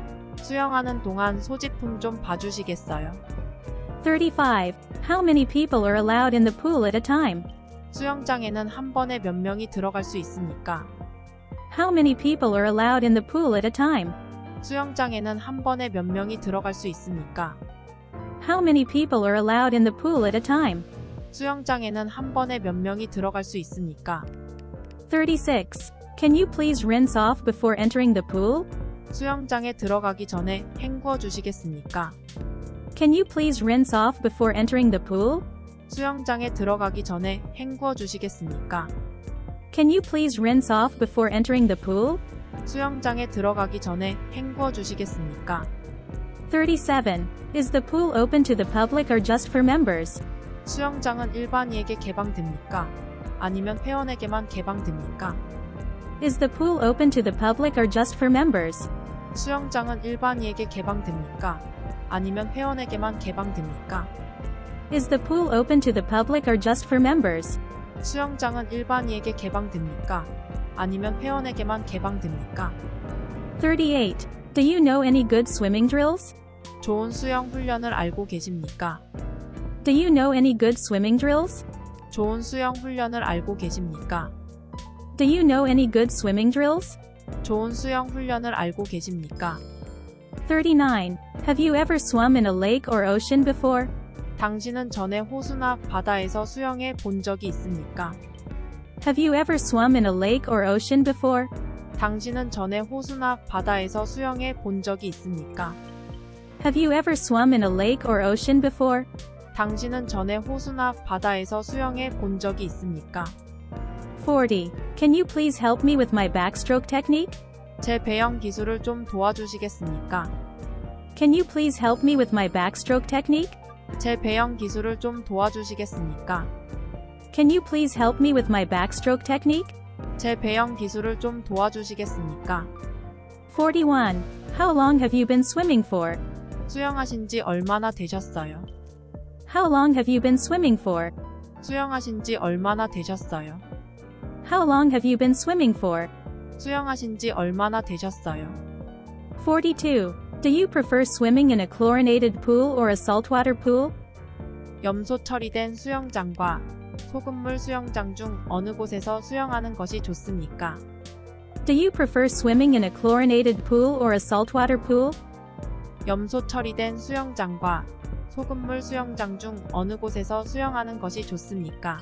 수영하는 동안 소지품 좀 봐주시겠어요? 35. How many people are allowed in the pool at a time? 수영장에는 한 번에 몇 명이 들어갈 수 있습니까? How many people are allowed in the pool at a time? 수영장에는 한 번에 몇 명이 들어갈 수 있습니까? How many people are allowed in the pool at a time? 수영장에는 한 번에 몇 명이 들어갈 수 있습니까? 36. Can you please rinse off before entering the pool? 수영장에 들어가기 전에 헹구어 주시겠습니까? Can you please rinse off before entering the pool? 수영장에 들어가기 전에 헹구어 주시겠습니까? Can you please rinse off before entering the pool? 수영장에 들어가기 전에 헹구어 주시겠습니까? 37. Is the pool open to the public or just for members? 수영장은 일반인에게 개방됩니까? 아니면 회원에게만 개방됩니까? Is the pool open to the public or just for members? 수영장은 일반인에게 개방됩니까? 아니면 회원에게만 개방됩니까? Is the pool open to the public or just for members? 수영장은 일반인에게 개방됩니까? 아니면 회원에게만 개방됩니까? 38. Do you know any good swimming drills? 좋은 수영 훈련을 알고 계십니까? Do you know any good swimming drills? 좋은 수영 훈련을 알고 계십니까? Do you know any good swimming drills? 좋은 수영 훈련을 알고 계십니까? 39. Have you ever swum in a lake or ocean before? 당신은 전에 호수나 바다에서 수영해 본 적이 있습니까? Have you ever swum in a lake or ocean before? 당신은 전에 호수나 바다에서 수영해 본 적이 있습니까? Have you ever swum in a lake or ocean before? 당신은 전에 호수나 바다에서 수영해 본 적이 있습니까? 40. Can you please help me with my backstroke technique? 제 배영 기술을 좀 도와주시겠습니까? Can you please help me with my backstroke technique? 제 배영 기술을 좀 도와주시겠습니까? Can you please help me with my backstroke technique? 제 배영 기술을 좀 도와주시겠습니까? 41. How long have you been swimming for? 수영하신 지 얼마나 되셨어요? How long have you been swimming for? 수영하신 지 얼마나 되셨어요? How long have you been swimming for? 수영하신 지 얼마나 되셨어요? 42. Do you prefer swimming in a chlorinated pool or a saltwater pool? 염소 처리된 수영장과 소금물 수영장 중 어느 곳에서 수영하는 것이 좋습니까? Do you prefer swimming in a chlorinated pool or a saltwater pool? 염소 처리된 수영장과 소금물 수영장 중 어느 곳에서 수영하는 것이 좋습니까?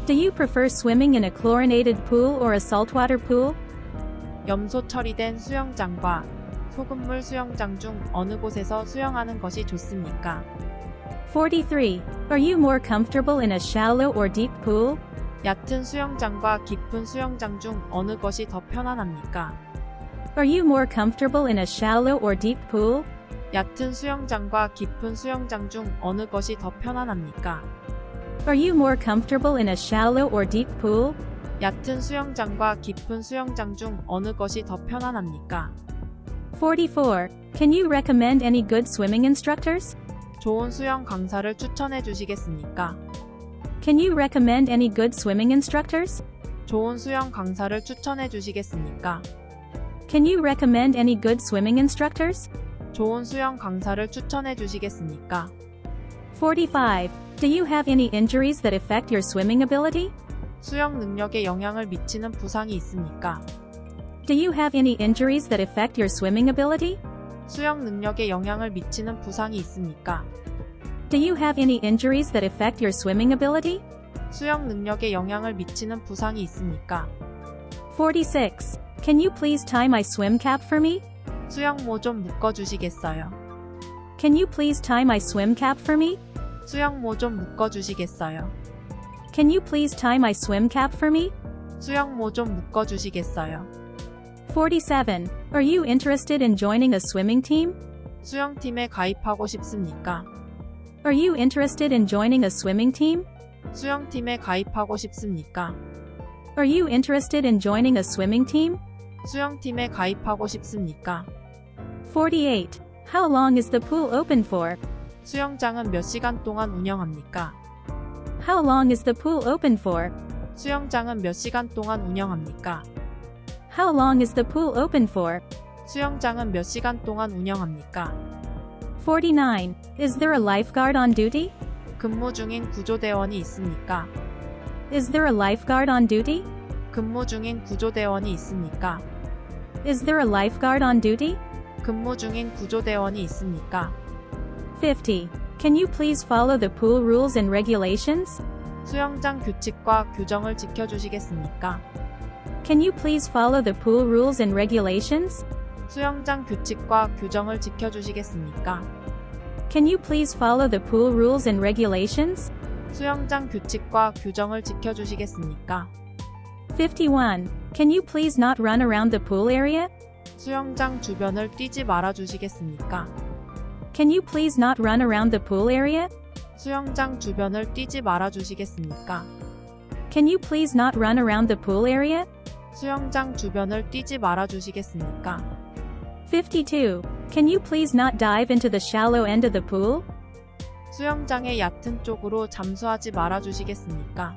Do you prefer swimming in a chlorinated pool or a saltwater pool? 염소 처리된 수영장과 소금물 수영장 중 어느 곳에서 수영하는 것이 좋습니까? 43. Are you more comfortable in a shallow or deep pool? 얕은 수영장과 깊은 수영장 중 어느 것이 더 편안합니까? Are you more comfortable in a shallow or deep pool? 얕은 수영장과 깊은 수영장 중 어느 것이 더 편안합니까? Are you more comfortable in a shallow or deep pool? 얕은 수영장과 깊은 수영장 중 어느 것이 더 편안합니까? 44. Can you recommend any good swimming instructors? 좋은 수영 강사를 추천해 주시겠습니까? Can you recommend any good swimming instructors? 좋은 수영 강사를 추천해 주시겠습니까? Can you recommend any good swimming instructors? 좋은 수영 강사를 추천해 주시겠습니까? 45. Do you have any injuries that affect your swimming ability? 수영 능력에 영향을 미치는 부상이 있습니까? Do you have any injuries that affect your swimming ability? 수영 능력에 영향을 미치는 부상이 있습니까? Do you have any injuries that affect your swimming ability? 수영 능력에 영향을 미치는 부상이 있습니까? 46. Can you please tie my swim cap for me? 수영모 좀 묶어 주시겠어요? Can you please tie my swim cap for me? 수영모 좀 묶어 주시겠어요? Can you please tie my swim cap for me? 수영모 좀 묶어 주시겠어요? 47. Are you interested in joining a swimming team? 수영팀에 가입하고 싶습니까? Are you interested in joining a swimming team? 수영팀에 가입하고 싶습니까? Are you interested in joining a swimming team? 수영팀에 가입하고 싶습니까? 48. How long is the pool open for? 수영장은 몇 시간 동안 운영합니까? How long is the pool open for? 수영장은 몇 시간 동안 운영합니까? How long is the pool open for? 수영장은 몇 시간 동안 운영합니까? 49. Is there a lifeguard on duty? 근무 중인 구조대원이 있습니까? Is there a lifeguard on duty? 근무 중인 구조대원이 있습니까? Is there a lifeguard on duty? 근무 중인 구조대원이 있습니까? 50. Can you please follow the pool rules and regulations? 수영장 규칙과 규정을 지켜주시겠습니까? Can you please follow the pool rules and regulations? 수영장 규칙과 규정을 지켜주시겠습니까? Can you please follow the pool rules and regulations? 수영장 규칙과 규정을 지켜주시겠습니까? 51. Can you please not run around the pool area? 수영장 주변을 뛰지 말아 주시겠습니까? Can you please not run around the pool area? 수영장 주변을 뛰지 말아 주시겠습니까? Can you please not run around the pool area? 수영장 주변을 뛰지 말아 주시겠습니까? 52. Can you please not dive into the shallow end of the pool? 수영장의 얕은 쪽으로 잠수하지 말아 주시겠습니까?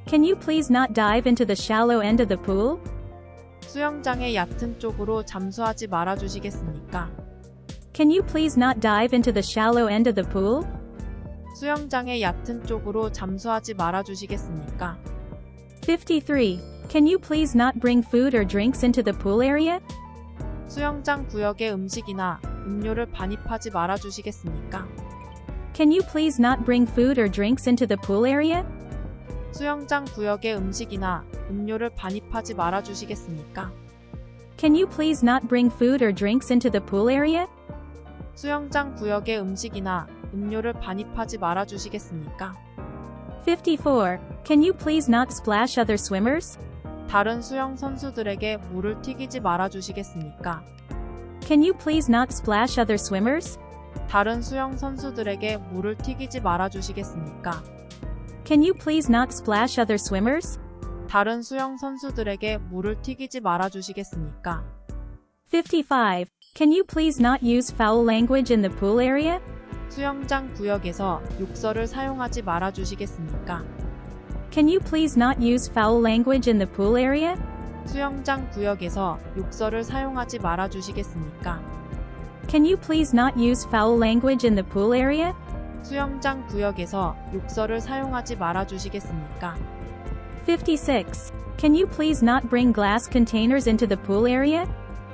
Can you please not dive into the shallow end of the pool? 수영장의 얕은 쪽으로 잠수하지 말아 주시겠습니까? Can you please not dive into the shallow end of the pool? 수영장의 얕은 쪽으로 잠수하지 말아 주시겠습니까? 53. Can you please not bring food or drinks into the pool area? 수영장 구역에 음식이나 음료를 반입하지 말아 주시겠습니까? Can you please not bring food or drinks into the pool area? 수영장 구역에 음식이나 음료를 반입하지 말아 주시겠습니까? Can you please not bring food or drinks into the pool area? 수영장 구역에 음식이나 음료를 반입하지 말아 주시겠습니까? 54. Can you please not splash other swimmers? 다른 수영 선수들에게 물을 튀기지 말아 주시겠습니까? Can you please not splash other swimmers? 다른 수영 선수들에게 물을 튀기지 말아 주시겠습니까? Can you please not splash other swimmers? 다른 수영 선수들에게 물을 튀기지 말아 주시겠습니까? 55. Can you please not use foul language in the pool area? 수영장 구역에서 욕설을 사용하지 말아 주시겠습니까? Can you please not use foul language in the pool area? 수영장 구역에서 욕설을 사용하지 말아 주시겠습니까? Can you please not use foul language in the pool area? 수영장 구역에서 욕설을 사용하지 말아 주시겠습니까? 56. Can you please not bring glass containers into the pool area?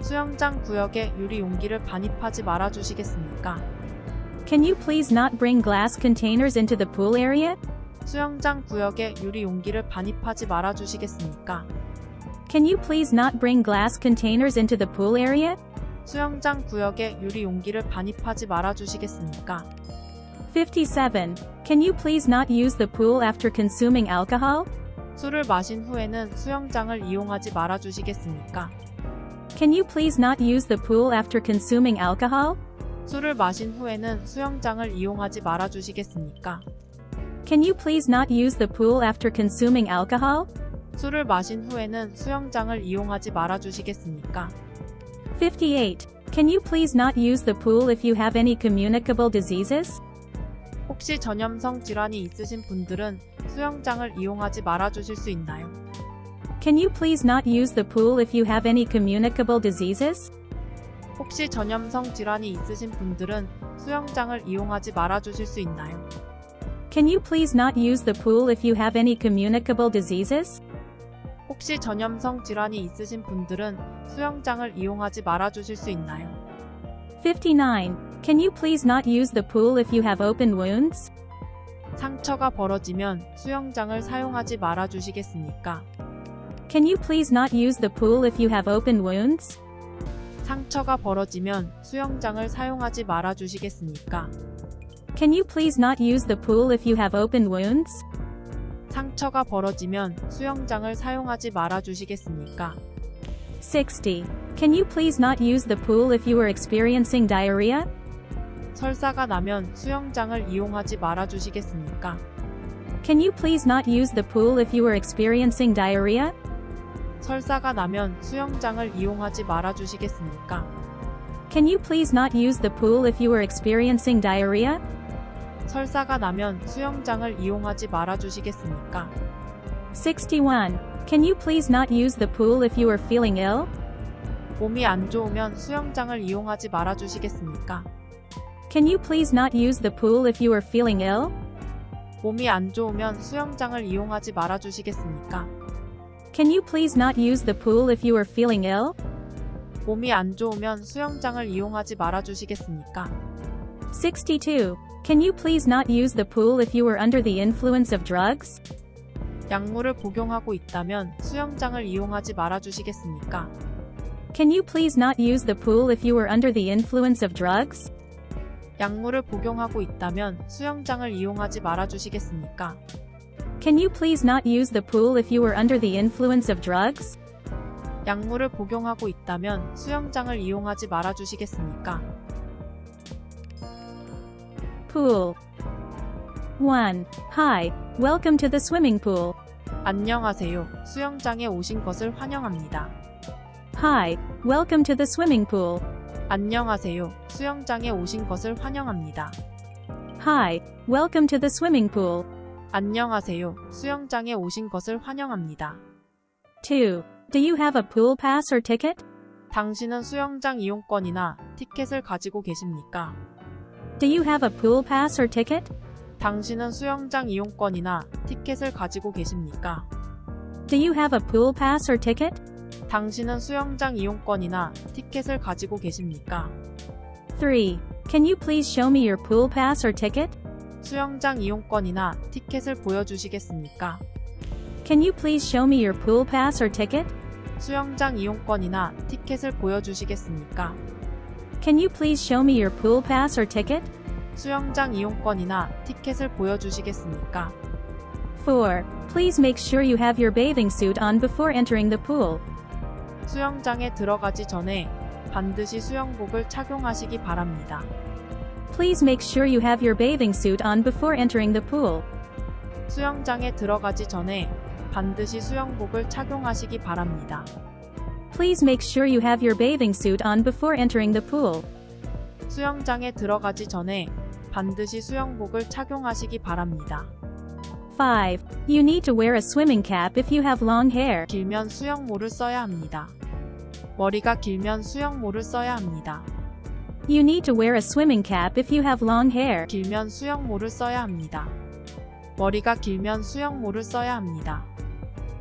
수영장 구역에 유리 용기를 반입하지 말아 주시겠습니까? Can you please not bring glass containers into the pool area? 수영장 구역에 유리 용기를 반입하지 말아 주시겠습니까? Can you please not bring glass containers into the pool area? 수영장 구역에 유리 용기를 반입하지 말아 주시겠습니까? 57. Can you please not use the pool after consuming alcohol? 술을 마신 후에는 수영장을 이용하지 말아 주시겠습니까? Can you please not use the pool after consuming alcohol? 술을 마신 후에는 수영장을 이용하지 말아 주시겠습니까? Can you please not use the pool after consuming alcohol? 술을 마신 후에는 수영장을 이용하지 말아 주시겠습니까? 58. Can you please not use the pool if you have any communicable diseases? 혹시 전염성 질환이 있으신 분들은 수영장을 이용하지 말아 주실 수 있나요? Can you please not use the pool if you have any communicable diseases? 혹시 전염성 질환이 있으신 분들은 수영장을 이용하지 말아 주실 수 있나요? Can you please not use the pool if you have any communicable diseases? 혹시 전염성 질환이 있으신 분들은 수영장을 이용하지 말아 주실 수 있나요? 59. Can you please not use the pool if you have open wounds? 상처가 벌어지면 수영장을 사용하지 말아 주시겠습니까? Can you please not use the pool if you have open wounds? 상처가 벌어지면 수영장을 사용하지 말아 주시겠습니까? Can you please not use the pool if you have open wounds? 상처가 벌어지면 수영장을 사용하지 말아 주시겠습니까? 60. Can you please not use the pool if you are experiencing diarrhea? 설사가 나면 수영장을 이용하지 말아 주시겠습니까? Can you please not use the pool if you are experiencing diarrhea? 설사가 나면 수영장을 이용하지 말아 주시겠습니까? Can you please not use the pool if you are experiencing diarrhea? 설사가 나면 수영장을 이용하지 말아 주시겠습니까? 61. Can you please not use the pool if you are feeling ill? 몸이 안 좋으면 수영장을 이용하지 말아 주시겠습니까? Can you please not use the pool if you are feeling ill? 몸이 안 좋으면 수영장을 이용하지 말아 주시겠습니까? Can you please not use the pool if you are feeling ill? 몸이 안 좋으면 수영장을 이용하지 말아 주시겠습니까? 62. Can you please not use the pool if you are under the influence of drugs? 약물을 복용하고 있다면 수영장을 이용하지 말아 주시겠습니까? Can you please not use the pool if you are under the influence of drugs? 약물을 복용하고 있다면 수영장을 이용하지 말아 주시겠습니까? Can you please not use the pool if you are under the influence of drugs? 약물을 복용하고 있다면 수영장을 이용하지 말아 주시겠습니까? Pool. 1. Hi, welcome to the swimming pool. 안녕하세요. 수영장에 오신 것을 환영합니다. Hi, welcome to the swimming pool. 안녕하세요. 수영장에 오신 것을 환영합니다. Hi, welcome to the swimming pool. 안녕하세요. 수영장에 오신 것을 환영합니다. 2. Do you have a pool pass or ticket? 당신은 수영장 이용권이나 티켓을 가지고 계십니까? Do you have a pool pass or ticket? 당신은 수영장 이용권이나 티켓을 가지고 계십니까? Do you have a pool pass or ticket? 당신은 수영장 이용권이나 티켓을 가지고 계십니까? 3. Can you please show me your pool pass or ticket? 수영장 이용권이나 티켓을 보여주시겠습니까? Can you please show me your pool pass or ticket? 수영장 이용권이나 티켓을 보여주시겠습니까? Can you please show me your pool pass or ticket? 수영장 이용권이나 티켓을 보여주시겠습니까? 4. Please make sure you have your bathing suit on before entering the pool. 수영장에 들어가지 전에 반드시 수영복을 착용하시기 바랍니다. Please make sure you have your bathing suit on before entering the pool. 수영장에 들어가지 전에 반드시 수영복을 착용하시기 바랍니다. Please make sure you have your bathing suit on before entering the pool. 수영장에 들어가지 전에 반드시 수영복을 착용하시기 바랍니다. 5. You need to wear a swimming cap if you have long hair. 길면 수영모를 써야 합니다. 머리가 길면 수영모를 써야 합니다. You need to wear a swimming cap if you have long hair. 길면 수영모를 써야 합니다. 머리가 길면 수영모를 써야 합니다.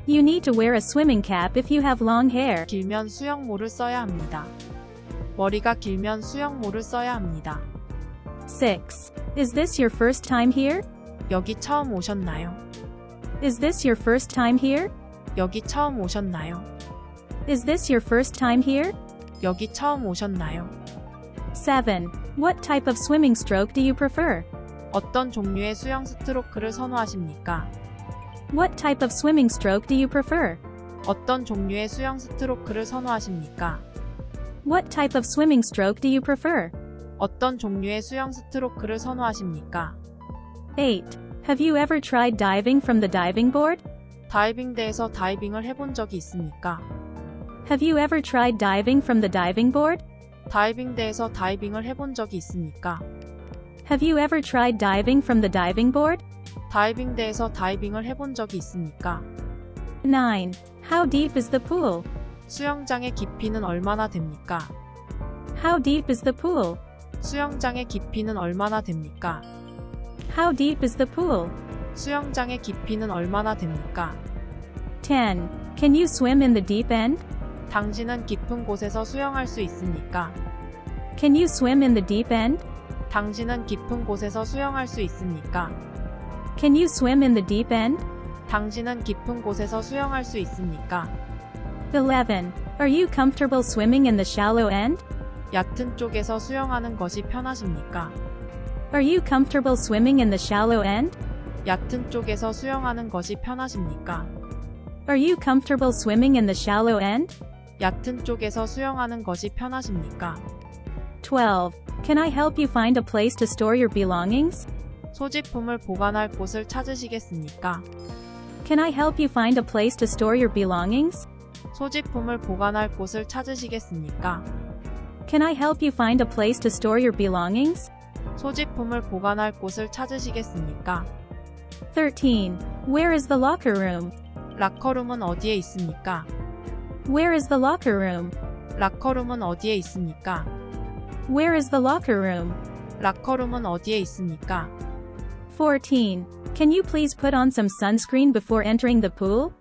You need to wear a swimming cap if you have long hair. 길면 수영모를 써야 합니다. 머리가 길면 수영모를 써야 합니다. 6. Is this your first time here? 여기 처음 오셨나요? Is this your first time here? 여기 처음 오셨나요? Is this your first time here? 여기 처음 오셨나요? 7. What type of swimming stroke do you prefer? 어떤 종류의 수영 스트로크를 선호하십니까? What type of swimming stroke do you prefer? 어떤 종류의 수영 스트로크를 선호하십니까? What type of swimming stroke do you prefer? 어떤 종류의 수영 스트로크를 선호하십니까? 8. Have you ever tried diving from the diving board? 다이빙대에서 다이빙을 해본 적이 있습니까? Have you ever tried diving from the diving board? 다이빙대에서 다이빙을 해본 적이 있습니까? Have you ever tried diving from the diving board? 다이빙대에서 다이빙을 해본 적이 있습니까? 9. How deep is the pool? 수영장의 깊이는 얼마나 됩니까? How deep is the pool? 수영장의 깊이는 얼마나 됩니까? How deep is the pool? 수영장의 깊이는 얼마나 됩니까? 10. Can you swim in the deep end? 당신은 깊은 곳에서 수영할 수 있습니까? Can you swim in the deep end? 당신은 깊은 곳에서 수영할 수 있습니까? Can you swim in the deep end? 당신은 깊은 곳에서 수영할 수 있습니까? 11. Are you comfortable swimming in the shallow end? 얕은 쪽에서 수영하는 것이 편하십니까? Are you comfortable swimming in the shallow end? 얕은 쪽에서 수영하는 것이 편하십니까? Are you comfortable swimming in the shallow end? 얕은 쪽에서 수영하는 것이 편하십니까? 12. Can I help you find a place to store your belongings? 소지품을 보관할 곳을 찾으시겠습니까? Can I help you find a place to store your belongings? 소지품을 보관할 곳을 찾으시겠습니까? Can I help you find a place to store your belongings? 소지품을 보관할 곳을 찾으시겠습니까? 13. Where is the locker room? 라커룸은 어디에 있습니까? Where is the locker room? 라커룸은 어디에 있습니까? Where is the locker room? 라커룸은 어디에 있습니까? 14. Can you please put on some sunscreen before entering the pool?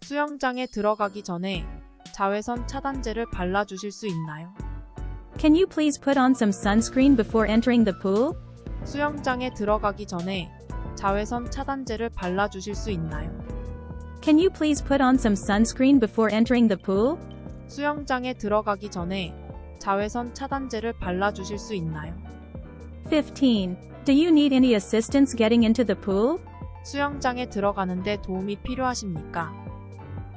수영장에 들어가기 전에 자외선 차단제를 발라주실 수 있나요? Can you please put on some sunscreen before entering the pool? 수영장에 들어가기 전에 자외선 차단제를 발라주실 수 있나요? Can you please put on some sunscreen before entering the pool? 수영장에 들어가기 전에 자외선 차단제를 발라주실 수 있나요? 15. Do you need any assistance getting into the pool? 수영장에 들어가는데 도움이 필요하십니까?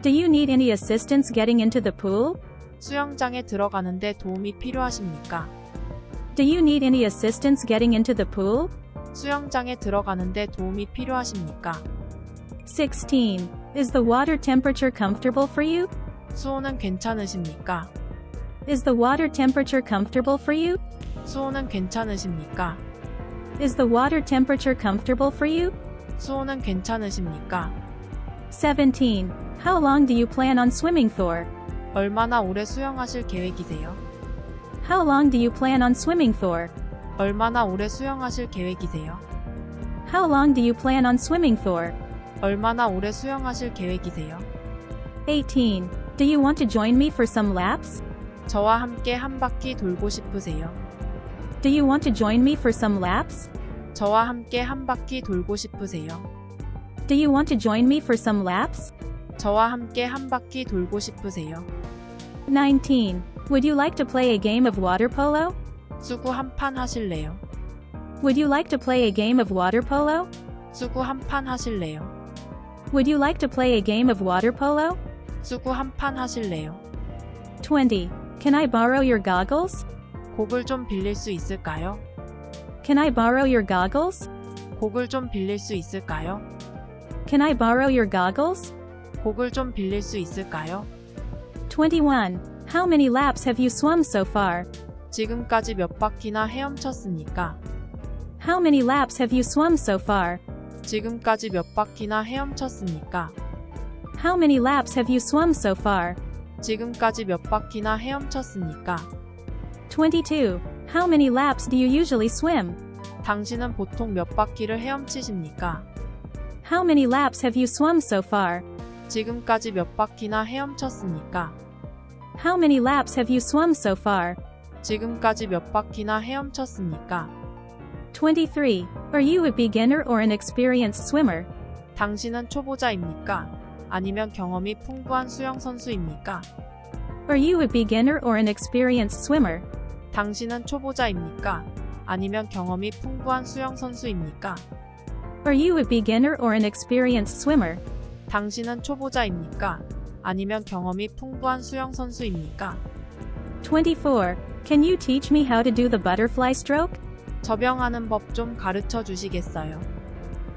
Do you need any assistance getting into the pool? 수영장에 들어가는데 도움이 필요하십니까? Do you need any assistance getting into the pool? 수영장에 들어가는데 도움이 필요하십니까? 16. Is the water temperature comfortable for you? 수온은 괜찮으십니까? Is the water temperature comfortable for you? 수온은 괜찮으십니까? Is the water temperature comfortable for you? 수온은 괜찮으십니까? 17. How long do you plan on swimming for? 얼마나 오래 수영하실 계획이세요? How long do you plan on swimming for? 얼마나 오래 수영하실 계획이세요? How long do you plan on swimming for? 얼마나 오래 수영하실 계획이세요? 18. Do you want to join me for some laps? 저와 함께 한 바퀴 돌고 싶으세요? Do you want to join me for some laps? 저와 함께 한 바퀴 돌고 싶으세요? Do you want to join me for some laps? 저와 함께 한 바퀴 돌고 싶으세요? 19. Would you like to play a game of water polo? 수구 한 판 하실래요? Would you like to play a game of water polo? 수구 한 판 하실래요? Would you like to play a game of water polo? 수구 한 판 하실래요? 20. Can I borrow your goggles? 곡을 좀 빌릴 수 있을까요? Can I borrow your goggles? 곡을 좀 빌릴 수 있을까요? Can I borrow your goggles? 곡을 좀 빌릴 수 있을까요? 21. How many laps have you swum so far? 지금까지 몇 바퀴나 헤엄쳤습니까? How many laps have you swum so far? 지금까지 몇 바퀴나 헤엄쳤습니까? How many laps have you swum so far? 지금까지 몇 바퀴나 헤엄쳤습니까? 22. How many laps do you usually swim? 당신은 보통 몇 바퀴를 헤엄치십니까? How many laps have you swum so far? 지금까지 몇 바퀴나 헤엄쳤습니까? How many laps have you swum so far? 지금까지 몇 바퀴나 헤엄쳤습니까? 23. Are you a beginner or an experienced swimmer? 당신은 초보자입니까? 아니면 경험이 풍부한 수영 선수입니까? Are you a beginner or an experienced swimmer? 당신은 초보자입니까? 아니면 경험이 풍부한 수영 선수입니까? Are you a beginner or an experienced swimmer? 당신은 초보자입니까? 아니면 경험이 풍부한 수영 선수입니까? 24. Can you teach me how to do the butterfly stroke? 접영하는 법 좀 가르쳐 주시겠어요?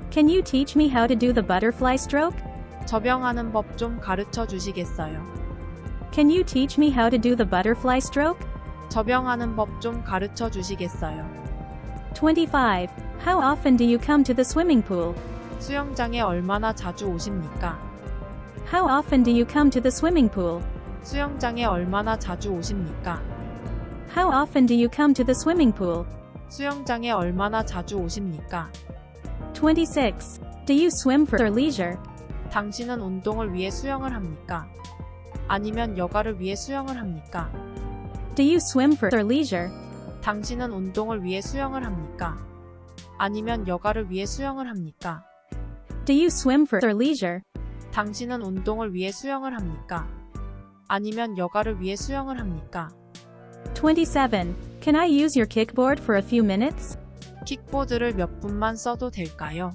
Can you teach me how to do the butterfly stroke? 접영하는 법 좀 가르쳐 주시겠어요? Can you teach me how to do the butterfly stroke? 접영하는 법 좀 가르쳐 주시겠어요? 25. How often do you come to the swimming pool? 수영장에 얼마나 자주 오십니까? How often do you come to the swimming pool? 수영장에 얼마나 자주 오십니까? How often do you come to the swimming pool? 수영장에 얼마나 자주 오십니까? 26. Do you swim for leisure? 당신은 운동을 위해 수영을 합니까? 아니면 여가를 위해 수영을 합니까? Do you swim for leisure? 당신은 운동을 위해 수영을 합니까? 아니면 여가를 위해 수영을 합니까? Do you swim for leisure? 당신은 운동을 위해 수영을 합니까? 아니면 여가를 위해 수영을 합니까? 27. Can I use your kickboard for a few minutes? 킥보드를 몇 분만 써도 될까요?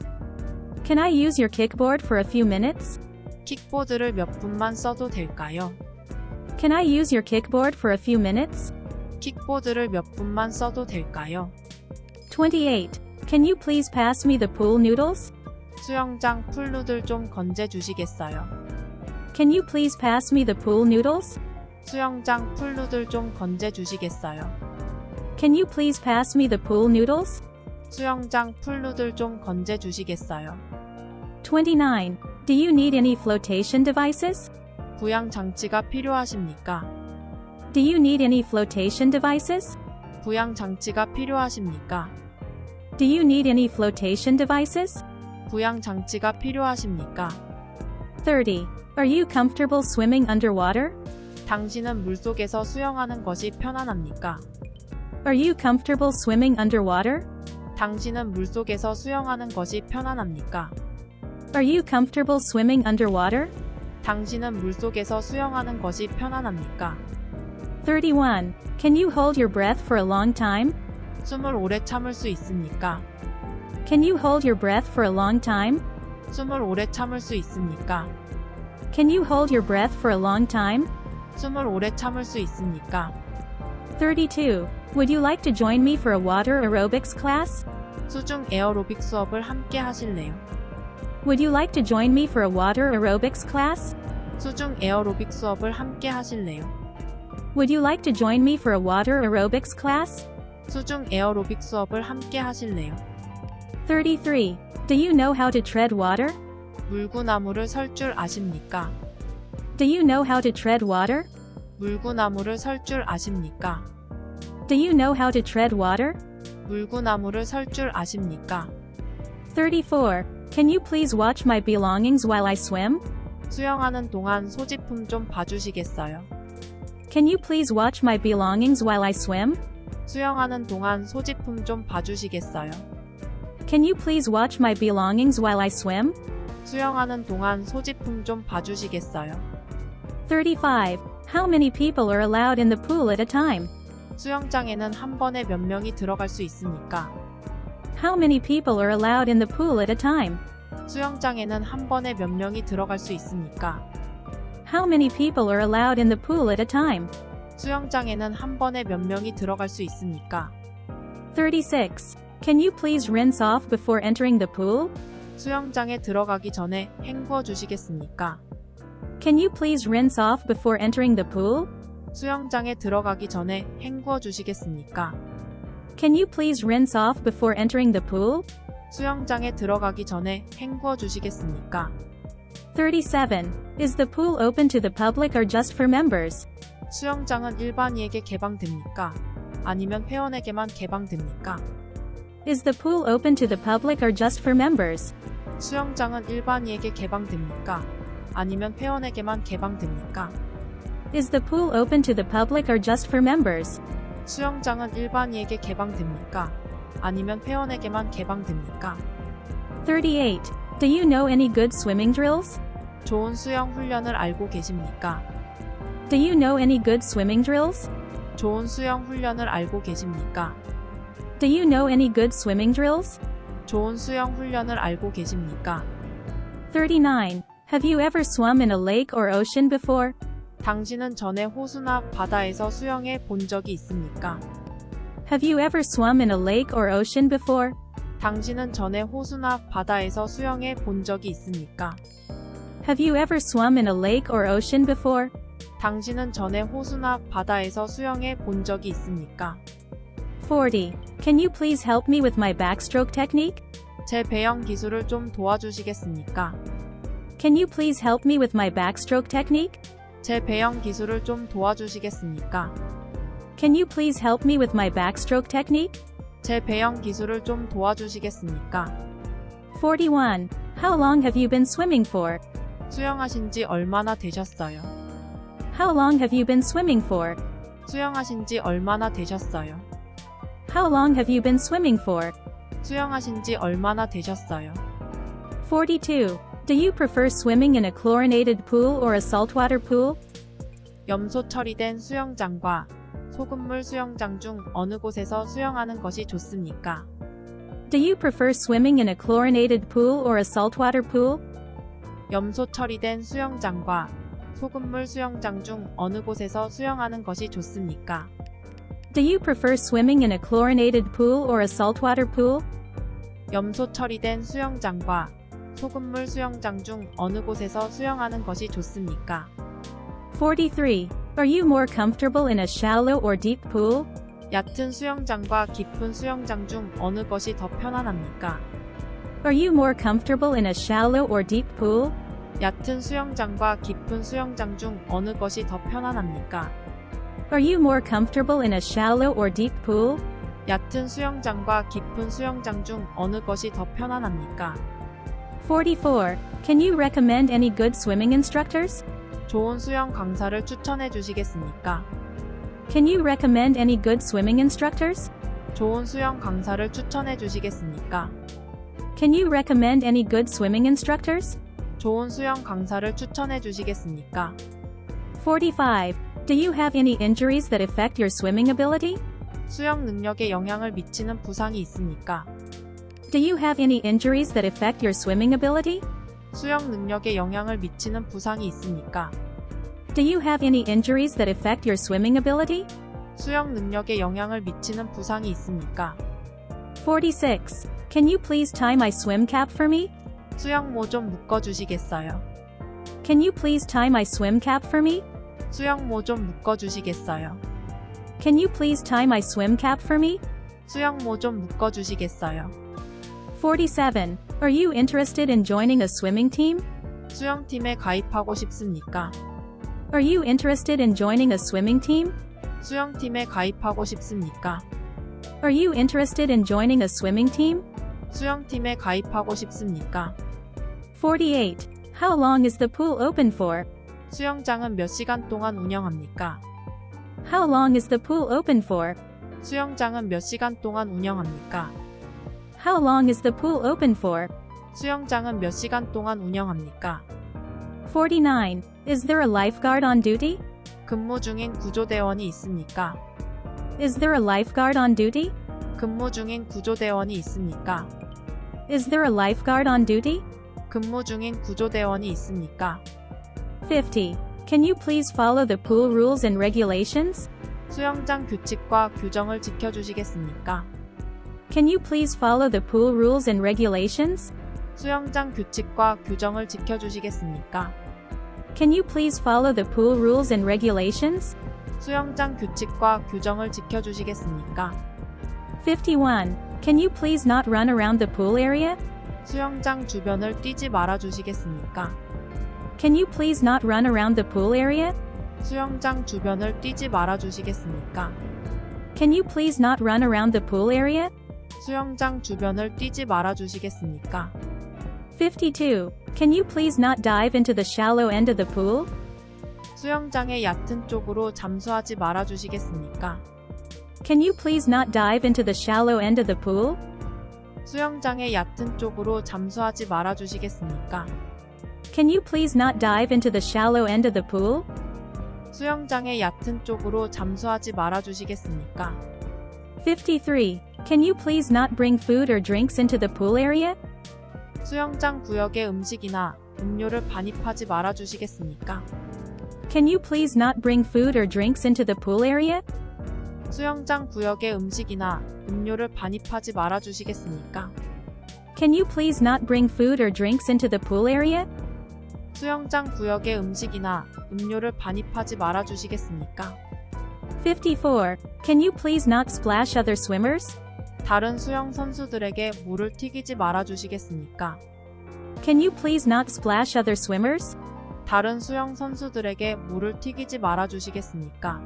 Can I use your kickboard for a few minutes? 킥보드를 몇 분만 써도 될까요? Can I use your kickboard for a few minutes? 킥보드를 몇 분만 써도 될까요? 28. Can you please pass me the pool noodles? 수영장 풀누들 좀 건져 주시겠어요? Can you please pass me the pool noodles? 수영장 풀누들 좀 건져 주시겠어요? Can you please pass me the pool noodles? 수영장 풀누들 좀 건져 주시겠어요? 29. Do you need any flotation devices? 부양 장치가 필요하십니까? Do you need any flotation devices? 부양 장치가 필요하십니까? Do you need any flotation devices? 부양 장치가 필요하십니까? 30. Are you comfortable swimming underwater? 당신은 물속에서 수영하는 것이 편안합니까? Are you comfortable swimming underwater? 당신은 물속에서 수영하는 것이 편안합니까? Are you comfortable swimming underwater? 당신은 물속에서 수영하는 것이 편안합니까? 31. Can you hold your breath for a long time? 숨을 오래 참을 수 있습니까? Can you hold your breath for a long time? 숨을 오래 참을 수 있습니까? Can you hold your breath for a long time? 숨을 오래 참을 수 있습니까? 32. Would you like to join me for a water aerobics class? 수중 에어로빅 수업을 함께 하실래요? Would you like to join me for a water aerobics class? 수중 에어로빅 수업을 함께 하실래요? Would you like to join me for a water aerobics class? 수중 에어로빅 수업을 함께 하실래요? 33. Do you know how to tread water? 물구나무를 설 줄 아십니까? Do you know how to tread water? 물구나무를 설 줄 아십니까? Do you know how to tread water? 물구나무를 설 줄 아십니까? 34. Can you please watch my belongings while I swim? 수영하는 동안 소지품 좀 봐주시겠어요? Can you please watch my belongings while I swim? 수영하는 동안 소지품 좀 봐주시겠어요? Can you please watch my belongings while I swim? 수영하는 동안 소지품 좀 봐주시겠어요? 35. How many people are allowed in the pool at a time? 수영장에는 한 번에 몇 명이 들어갈 수 있습니까? How many people are allowed in the pool at a time? 수영장에는 한 번에 몇 명이 들어갈 수 있습니까? How many people are allowed in the pool at a time? 수영장에는 한 번에 몇 명이 들어갈 수 있습니까? 36. Can you please rinse off before entering the pool? 수영장에 들어가기 전에 헹구어 주시겠습니까? Can you please rinse off before entering the pool? 수영장에 들어가기 전에 헹구어 주시겠습니까? Can you please rinse off before entering the pool? 수영장에 들어가기 전에 헹구어 주시겠습니까? 37. Is the pool open to the public or just for members? 수영장은 일반인에게 개방됩니까? 아니면 회원에게만 개방됩니까? Is the pool open to the public or just for members? 수영장은 일반인에게 개방됩니까? 아니면 회원에게만 개방됩니까? Is the pool open to the public or just for members? 수영장은 일반인에게 개방됩니까? 아니면 회원에게만 개방됩니까? 38. Do you know any good swimming drills? 좋은 수영 훈련을 알고 계십니까? Do you know any good swimming drills? 좋은 수영 훈련을 알고 계십니까? Do you know any good swimming drills? 좋은 수영 훈련을 알고 계십니까? 39. Have you ever swum in a lake or ocean before? 당신은 전에 호수나 바다에서 수영해 본 적이 있습니까? Have you ever swum in a lake or ocean before? 당신은 전에 호수나 바다에서 수영해 본 적이 있습니까? Have you ever swum in a lake or ocean before? 당신은 전에 호수나 바다에서 수영해 본 적이 있습니까? 40. Can you please help me with my backstroke technique? 제 배영 기술을 좀 도와주시겠습니까? Can you please help me with my backstroke technique? 제 배영 기술을 좀 도와주시겠습니까? Can you please help me with my backstroke technique? 제 배영 기술을 좀 도와주시겠습니까? 41. How long have you been swimming for? 수영하신 지 얼마나 되셨어요? How long have you been swimming for? 수영하신 지 얼마나 되셨어요? How long have you been swimming for? 수영하신 지 얼마나 되셨어요? 42. Do you prefer swimming in a chlorinated pool or a saltwater pool? 염소 처리된 수영장과 소금물 수영장 중 어느 곳에서 수영하는 것이 좋습니까? Do you prefer swimming in a chlorinated pool or a saltwater pool? 염소 처리된 수영장과 소금물 수영장 중 어느 곳에서 수영하는 것이 좋습니까? Do you prefer swimming in a chlorinated pool or a saltwater pool? 염소 처리된 수영장과 소금물 수영장 중 어느 곳에서 수영하는 것이 좋습니까? 43. Are you more comfortable in a shallow or deep pool? 얕은 수영장과 깊은 수영장 중 어느 것이 더 편안합니까? Are you more comfortable in a shallow or deep pool? 얕은 수영장과 깊은 수영장 중 어느 것이 더 편안합니까? Are you more comfortable in a shallow or deep pool? 얕은 수영장과 깊은 수영장 중 어느 것이 더 편안합니까? 44. Can you recommend any good swimming instructors? 좋은 수영 강사를 추천해 주시겠습니까? Can you recommend any good swimming instructors? 좋은 수영 강사를 추천해 주시겠습니까? Can you recommend any good swimming instructors? 좋은 수영 강사를 추천해 주시겠습니까? 45. Do you have any injuries that affect your swimming ability? 수영 능력에 영향을 미치는 부상이 있습니까? Do you have any injuries that affect your swimming ability? 수영 능력에 영향을 미치는 부상이 있습니까? Do you have any injuries that affect your swimming ability? 수영 능력에 영향을 미치는 부상이 있습니까? 46. Can you please tie my swim cap for me? 수영모 좀 묶어 주시겠어요? Can you please tie my swim cap for me? 수영모 좀 묶어 주시겠어요? Can you please tie my swim cap for me? 수영모 좀 묶어 주시겠어요? 47. Are you interested in joining a swimming team? 수영팀에 가입하고 싶습니까? Are you interested in joining a swimming team? 수영팀에 가입하고 싶습니까? Are you interested in joining a swimming team? 수영팀에 가입하고 싶습니까? 48. How long is the pool open for? 수영장은 몇 시간 동안 운영합니까? How long is the pool open for? 수영장은 몇 시간 동안 운영합니까? How long is the pool open for? 수영장은 몇 시간 동안 운영합니까? 49. Is there a lifeguard on duty? 근무 중인 구조대원이 있습니까? Is there a lifeguard on duty? 근무 중인 구조대원이 있습니까? Is there a lifeguard on duty? 근무 중인 구조대원이 있습니까? 50. Can you please follow the pool rules and regulations? 수영장 규칙과 규정을 지켜주시겠습니까? Can you please follow the pool rules and regulations? 수영장 규칙과 규정을 지켜주시겠습니까? Can you please follow the pool rules and regulations? 수영장 규칙과 규정을 지켜주시겠습니까? 51. Can you please not run around the pool area? 수영장 주변을 뛰지 말아 주시겠습니까? Can you please not run around the pool area? 수영장 주변을 뛰지 말아 주시겠습니까? Can you please not run around the pool area? 수영장 주변을 뛰지 말아 주시겠습니까? 52. Can you please not dive into the shallow end of the pool? 수영장의 얕은 쪽으로 잠수하지 말아 주시겠습니까? Can you please not dive into the shallow end of the pool? 수영장의 얕은 쪽으로 잠수하지 말아 주시겠습니까? Can you please not dive into the shallow end of the pool? 수영장의 얕은 쪽으로 잠수하지 말아 주시겠습니까? 53. Can you please not bring food or drinks into the pool area? 수영장 구역에 음식이나 음료를 반입하지 말아 주시겠습니까? Can you please not bring food or drinks into the pool area? 수영장 구역에 음식이나 음료를 반입하지 말아 주시겠습니까? Can you please not bring food or drinks into the pool area? 수영장 구역에 음식이나 음료를 반입하지 말아 주시겠습니까? 54. Can you please not splash other swimmers? 다른 수영 선수들에게 물을 튀기지 말아 주시겠습니까? Can you please not splash other swimmers? 다른 수영 선수들에게 물을 튀기지 말아 주시겠습니까?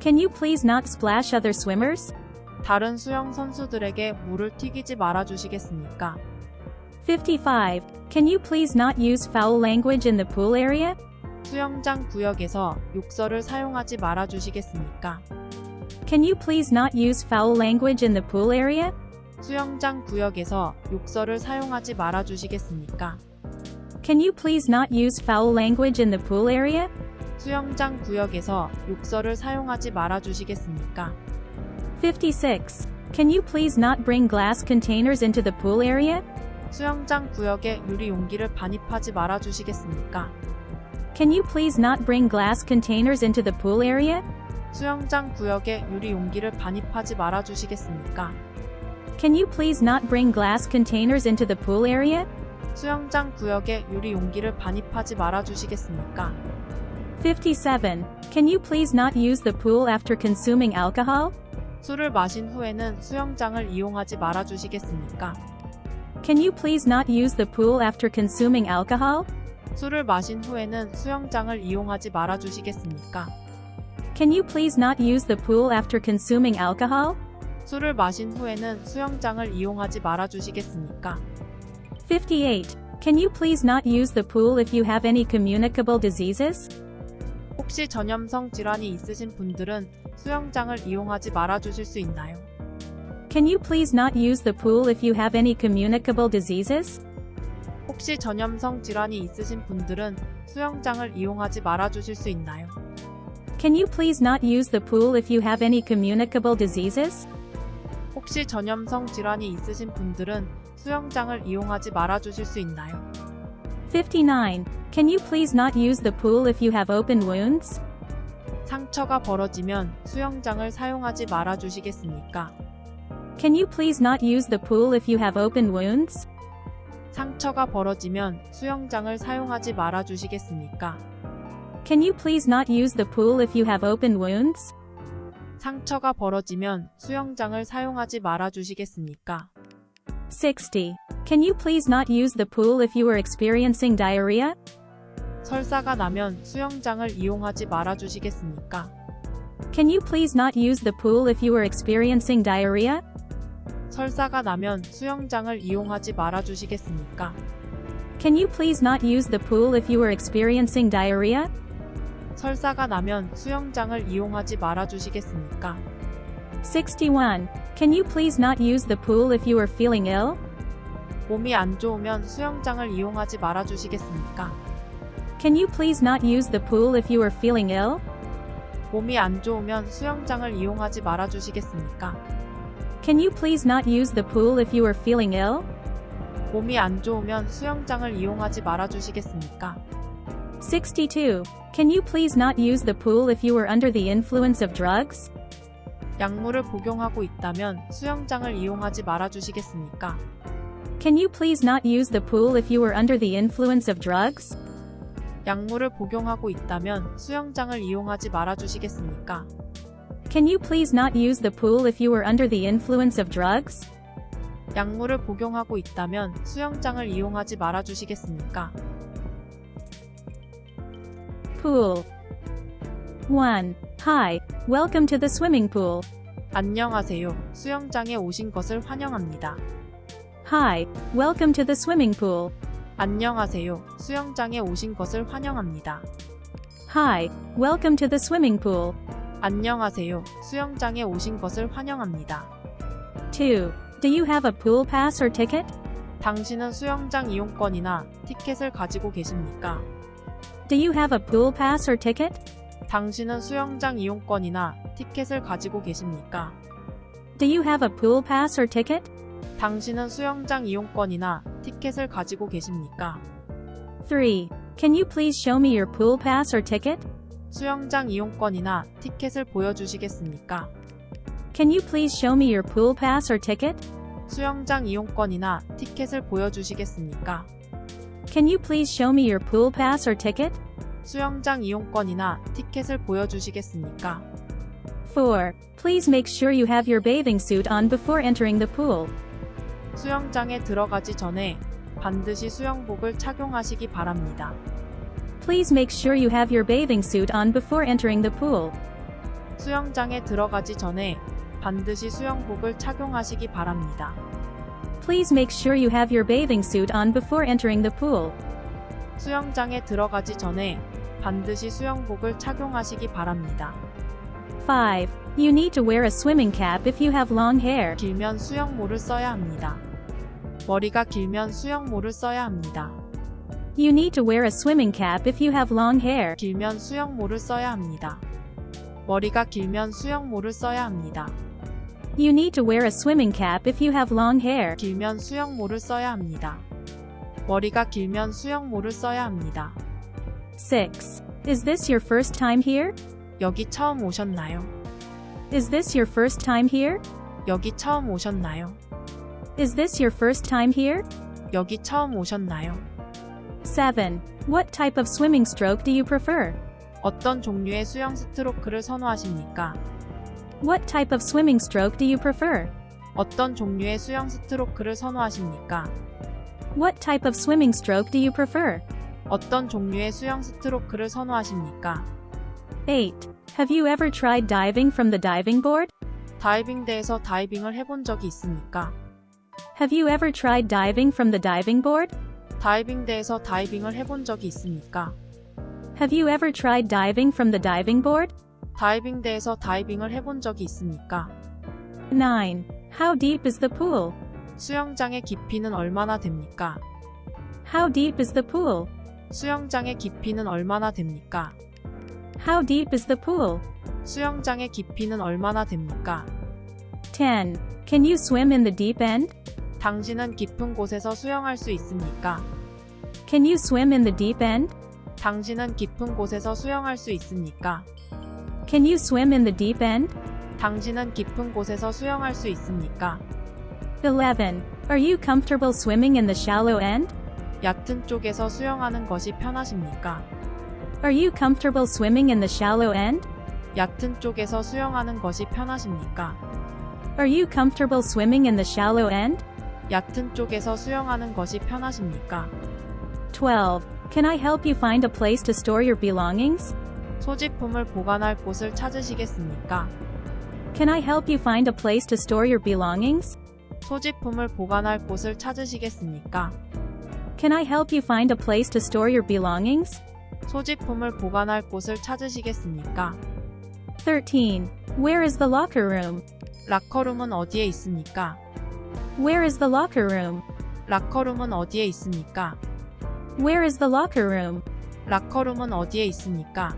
Can you please not splash other swimmers? 다른 수영 선수들에게 물을 튀기지 말아 주시겠습니까? 55. Can you please not use foul language in the pool area? 수영장 구역에서 욕설을 사용하지 말아 주시겠습니까? Can you please not use foul language in the pool area? 수영장 구역에서 욕설을 사용하지 말아 주시겠습니까? Can you please not use foul language in the pool area? 수영장 구역에서 욕설을 사용하지 말아 주시겠습니까? 56. Can you please not bring glass containers into the pool area? 수영장 구역에 유리 용기를 반입하지 말아 주시겠습니까? Can you please not bring glass containers into the pool area? 수영장 구역에 유리 용기를 반입하지 말아 주시겠습니까? Can you please not bring glass containers into the pool area? 수영장 구역에 유리 용기를 반입하지 말아 주시겠습니까? 57. Can you please not use the pool after consuming alcohol? 술을 마신 후에는 수영장을 이용하지 말아 주시겠습니까? Can you please not use the pool after consuming alcohol? 술을 마신 후에는 수영장을 이용하지 말아 주시겠습니까? Can you please not use the pool after consuming alcohol? 술을 마신 후에는 수영장을 이용하지 말아 주시겠습니까? 58. Can you please not use the pool if you have any communicable diseases? 혹시 전염성 질환이 있으신 분들은 수영장을 이용하지 말아 주실 수 있나요? Can you please not use the pool if you have any communicable diseases? 혹시 전염성 질환이 있으신 분들은 수영장을 이용하지 말아 주실 수 있나요? Can you please not use the pool if you have any communicable diseases? 혹시 전염성 질환이 있으신 분들은 수영장을 이용하지 말아 주실 수 있나요? 59. Can you please not use the pool if you have open wounds? 상처가 벌어지면 수영장을 사용하지 말아 주시겠습니까? Can you please not use the pool if you have open wounds? 상처가 벌어지면 수영장을 사용하지 말아 주시겠습니까? Can you please not use the pool if you have open wounds? 상처가 벌어지면 수영장을 사용하지 말아 주시겠습니까? 60. Can you please not use the pool if you are experiencing diarrhea? 설사가 나면 수영장을 이용하지 말아 주시겠습니까? Can you please not use the pool if you are experiencing diarrhea? 설사가 나면 수영장을 이용하지 말아 주시겠습니까? Can you please not use the pool if you are experiencing diarrhea? 설사가 나면 수영장을 이용하지 말아 주시겠습니까? 61. Can you please not use the pool if you are feeling ill? 몸이 안 좋으면 수영장을 이용하지 말아 주시겠습니까? Can you please not use the pool if you are feeling ill? 몸이 안 좋으면 수영장을 이용하지 말아 주시겠습니까? Can you please not use the pool if you are feeling ill? 몸이 안 좋으면 수영장을 이용하지 말아 주시겠습니까? 62. Can you please not use the pool if you are under the influence of drugs? 약물을 복용하고 있다면 수영장을 이용하지 말아 주시겠습니까? Can you please not use the pool if you are under the influence of drugs? 약물을 복용하고 있다면 수영장을 이용하지 말아 주시겠습니까? Can you please not use the pool if you are under the influence of drugs? 약물을 복용하고 있다면 수영장을 이용하지 말아 주시겠습니까? Pool. 1. Hi, welcome to the swimming pool. 안녕하세요. 수영장에 오신 것을 환영합니다. Hi, welcome to the swimming pool. 안녕하세요. 수영장에 오신 것을 환영합니다. Hi, welcome to the swimming pool. 안녕하세요. 수영장에 오신 것을 환영합니다. 2. Do you have a pool pass or ticket? 당신은 수영장 이용권이나 티켓을 가지고 계십니까? Do you have a pool pass or ticket? 당신은 수영장 이용권이나 티켓을 가지고 계십니까? Do you have a pool pass or ticket? 당신은 수영장 이용권이나 티켓을 가지고 계십니까? 3. Can you please show me your pool pass or ticket? 수영장 이용권이나 티켓을 보여주시겠습니까? Can you please show me your pool pass or ticket? 수영장 이용권이나 티켓을 보여주시겠습니까? Can you please show me your pool pass or ticket? 수영장 이용권이나 티켓을 보여주시겠습니까? 4. Please make sure you have your bathing suit on before entering the pool. 수영장에 들어가지 전에 반드시 수영복을 착용하시기 바랍니다. Please make sure you have your bathing suit on before entering the pool. 수영장에 들어가지 전에 반드시 수영복을 착용하시기 바랍니다. Please make sure you have your bathing suit on before entering the pool. 수영장에 들어가지 전에 반드시 수영복을 착용하시기 바랍니다. 5. You need to wear a swimming cap if you have long hair. 길면 수영모를 써야 합니다. 머리가 길면 수영모를 써야 합니다. You need to wear a swimming cap if you have long hair. 길면 수영모를 써야 합니다. 머리가 길면 수영모를 써야 합니다. You need to wear a swimming cap if you have long hair. 길면 수영모를 써야 합니다. 머리가 길면 수영모를 써야 합니다. 6. Is this your first time here? 여기 처음 오셨나요? Is this your first time here? 여기 처음 오셨나요? Is this your first time here? 여기 처음 오셨나요? 7. What type of swimming stroke do you prefer? 어떤 종류의 수영 스트로크를 선호하십니까? What type of swimming stroke do you prefer? 어떤 종류의 수영 스트로크를 선호하십니까? What type of swimming stroke do you prefer? 어떤 종류의 수영 스트로크를 선호하십니까? 8. Have you ever tried diving from the diving board? 다이빙대에서 다이빙을 해본 적이 있습니까? Have you ever tried diving from the diving board? 다이빙대에서 다이빙을 해본 적이 있습니까? Have you ever tried diving from the diving board? 다이빙대에서 다이빙을 해본 적이 있습니까? 9. How deep is the pool? 수영장의 깊이는 얼마나 됩니까? How deep is the pool? 수영장의 깊이는 얼마나 됩니까? How deep is the pool? 수영장의 깊이는 얼마나 됩니까? 10. Can you swim in the deep end? 당신은 깊은 곳에서 수영할 수 있습니까? Can you swim in the deep end? 당신은 깊은 곳에서 수영할 수 있습니까? Can you swim in the deep end? 당신은 깊은 곳에서 수영할 수 있습니까? 11. Are you comfortable swimming in the shallow end? 얕은 쪽에서 수영하는 것이 편하십니까? Are you comfortable swimming in the shallow end? 얕은 쪽에서 수영하는 것이 편하십니까? Are you comfortable swimming in the shallow end? 얕은 쪽에서 수영하는 것이 편하십니까? 12. Can I help you find a place to store your belongings? 소지품을 보관할 곳을 찾으시겠습니까? Can I help you find a place to store your belongings? 소지품을 보관할 곳을 찾으시겠습니까? Can I help you find a place to store your belongings? 소지품을 보관할 곳을 찾으시겠습니까? 13. Where is the locker room? 라커룸은 어디에 있습니까? Where is the locker room? 라커룸은 어디에 있습니까? Where is the locker room? 라커룸은 어디에 있습니까?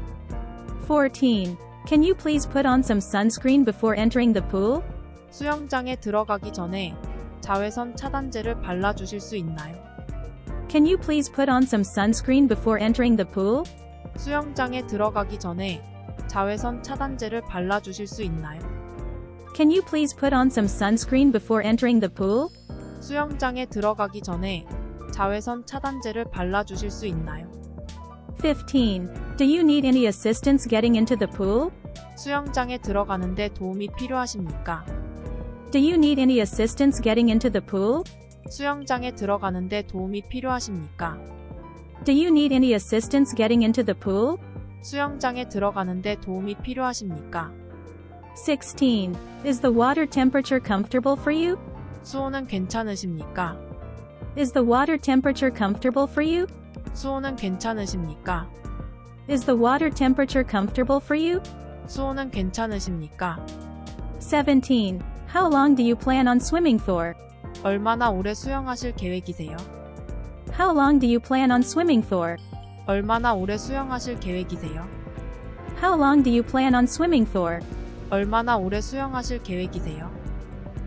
14. Can you please put on some sunscreen before entering the pool? 수영장에 들어가기 전에 자외선 차단제를 발라주실 수 있나요? Can you please put on some sunscreen before entering the pool? 수영장에 들어가기 전에 자외선 차단제를 발라주실 수 있나요? Can you please put on some sunscreen before entering the pool? 수영장에 들어가기 전에 자외선 차단제를 발라주실 수 있나요? 15. Do you need any assistance getting into the pool? 수영장에 들어가는데 도움이 필요하십니까? Do you need any assistance getting into the pool? 수영장에 들어가는데 도움이 필요하십니까? Do you need any assistance getting into the pool? 수영장에 들어가는데 도움이 필요하십니까? 16. Is the water temperature comfortable for you? 수온은 괜찮으십니까? Is the water temperature comfortable for you? 수온은 괜찮으십니까? Is the water temperature comfortable for you? 수온은 괜찮으십니까? 17. How long do you plan on swimming for? 얼마나 오래 수영하실 계획이세요? How long do you plan on swimming for? 얼마나 오래 수영하실 계획이세요? How long do you plan on swimming for? 얼마나 오래 수영하실 계획이세요?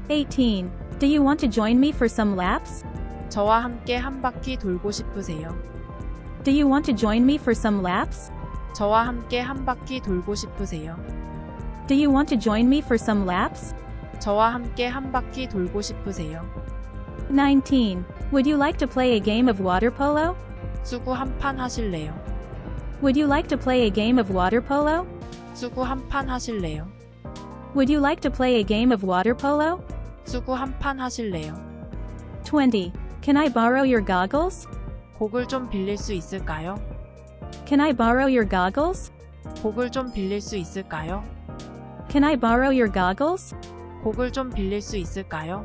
18. Do you want to join me for some laps? 저와 함께 한 바퀴 돌고 싶으세요? Do you want to join me for some laps? 저와 함께 한 바퀴 돌고 싶으세요? Do you want to join me for some laps? 저와 함께 한 바퀴 돌고 싶으세요? 19. Would you like to play a game of water polo? 수구 한 판 하실래요? Would you like to play a game of water polo? 수구 한 판 하실래요? Would you like to play a game of water polo? 수구 한 판 하실래요? 20. Can I borrow your goggles? 곡을 좀 빌릴 수 있을까요? Can I borrow your goggles? 곡을 좀 빌릴 수 있을까요? Can I borrow your goggles? 곡을 좀 빌릴 수 있을까요?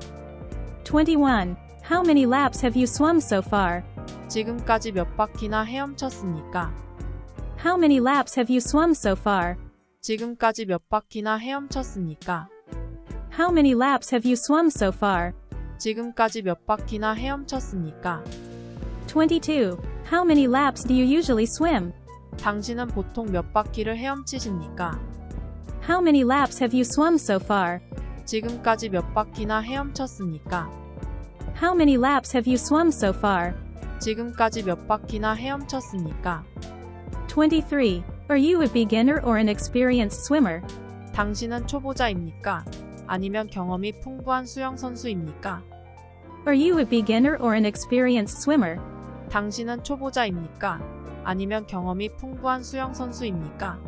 21. How many laps have you swum so far? 지금까지 몇 바퀴나 헤엄쳤습니까? How many laps have you swum so far? 지금까지 몇 바퀴나 헤엄쳤습니까? How many laps have you swum so far? 지금까지 몇 바퀴나 헤엄쳤습니까? 22. How many laps do you usually swim? 당신은 보통 몇 바퀴를 헤엄치십니까? How many laps have you swum so far? 지금까지 몇 바퀴나 헤엄쳤습니까? How many laps have you swum so far? 지금까지 몇 바퀴나 헤엄쳤습니까? 23. Are you a beginner or an experienced swimmer? 당신은 초보자입니까? 아니면 경험이 풍부한 수영 선수입니까? Are you a beginner or an experienced swimmer? 당신은 초보자입니까? 아니면 경험이 풍부한 수영 선수입니까?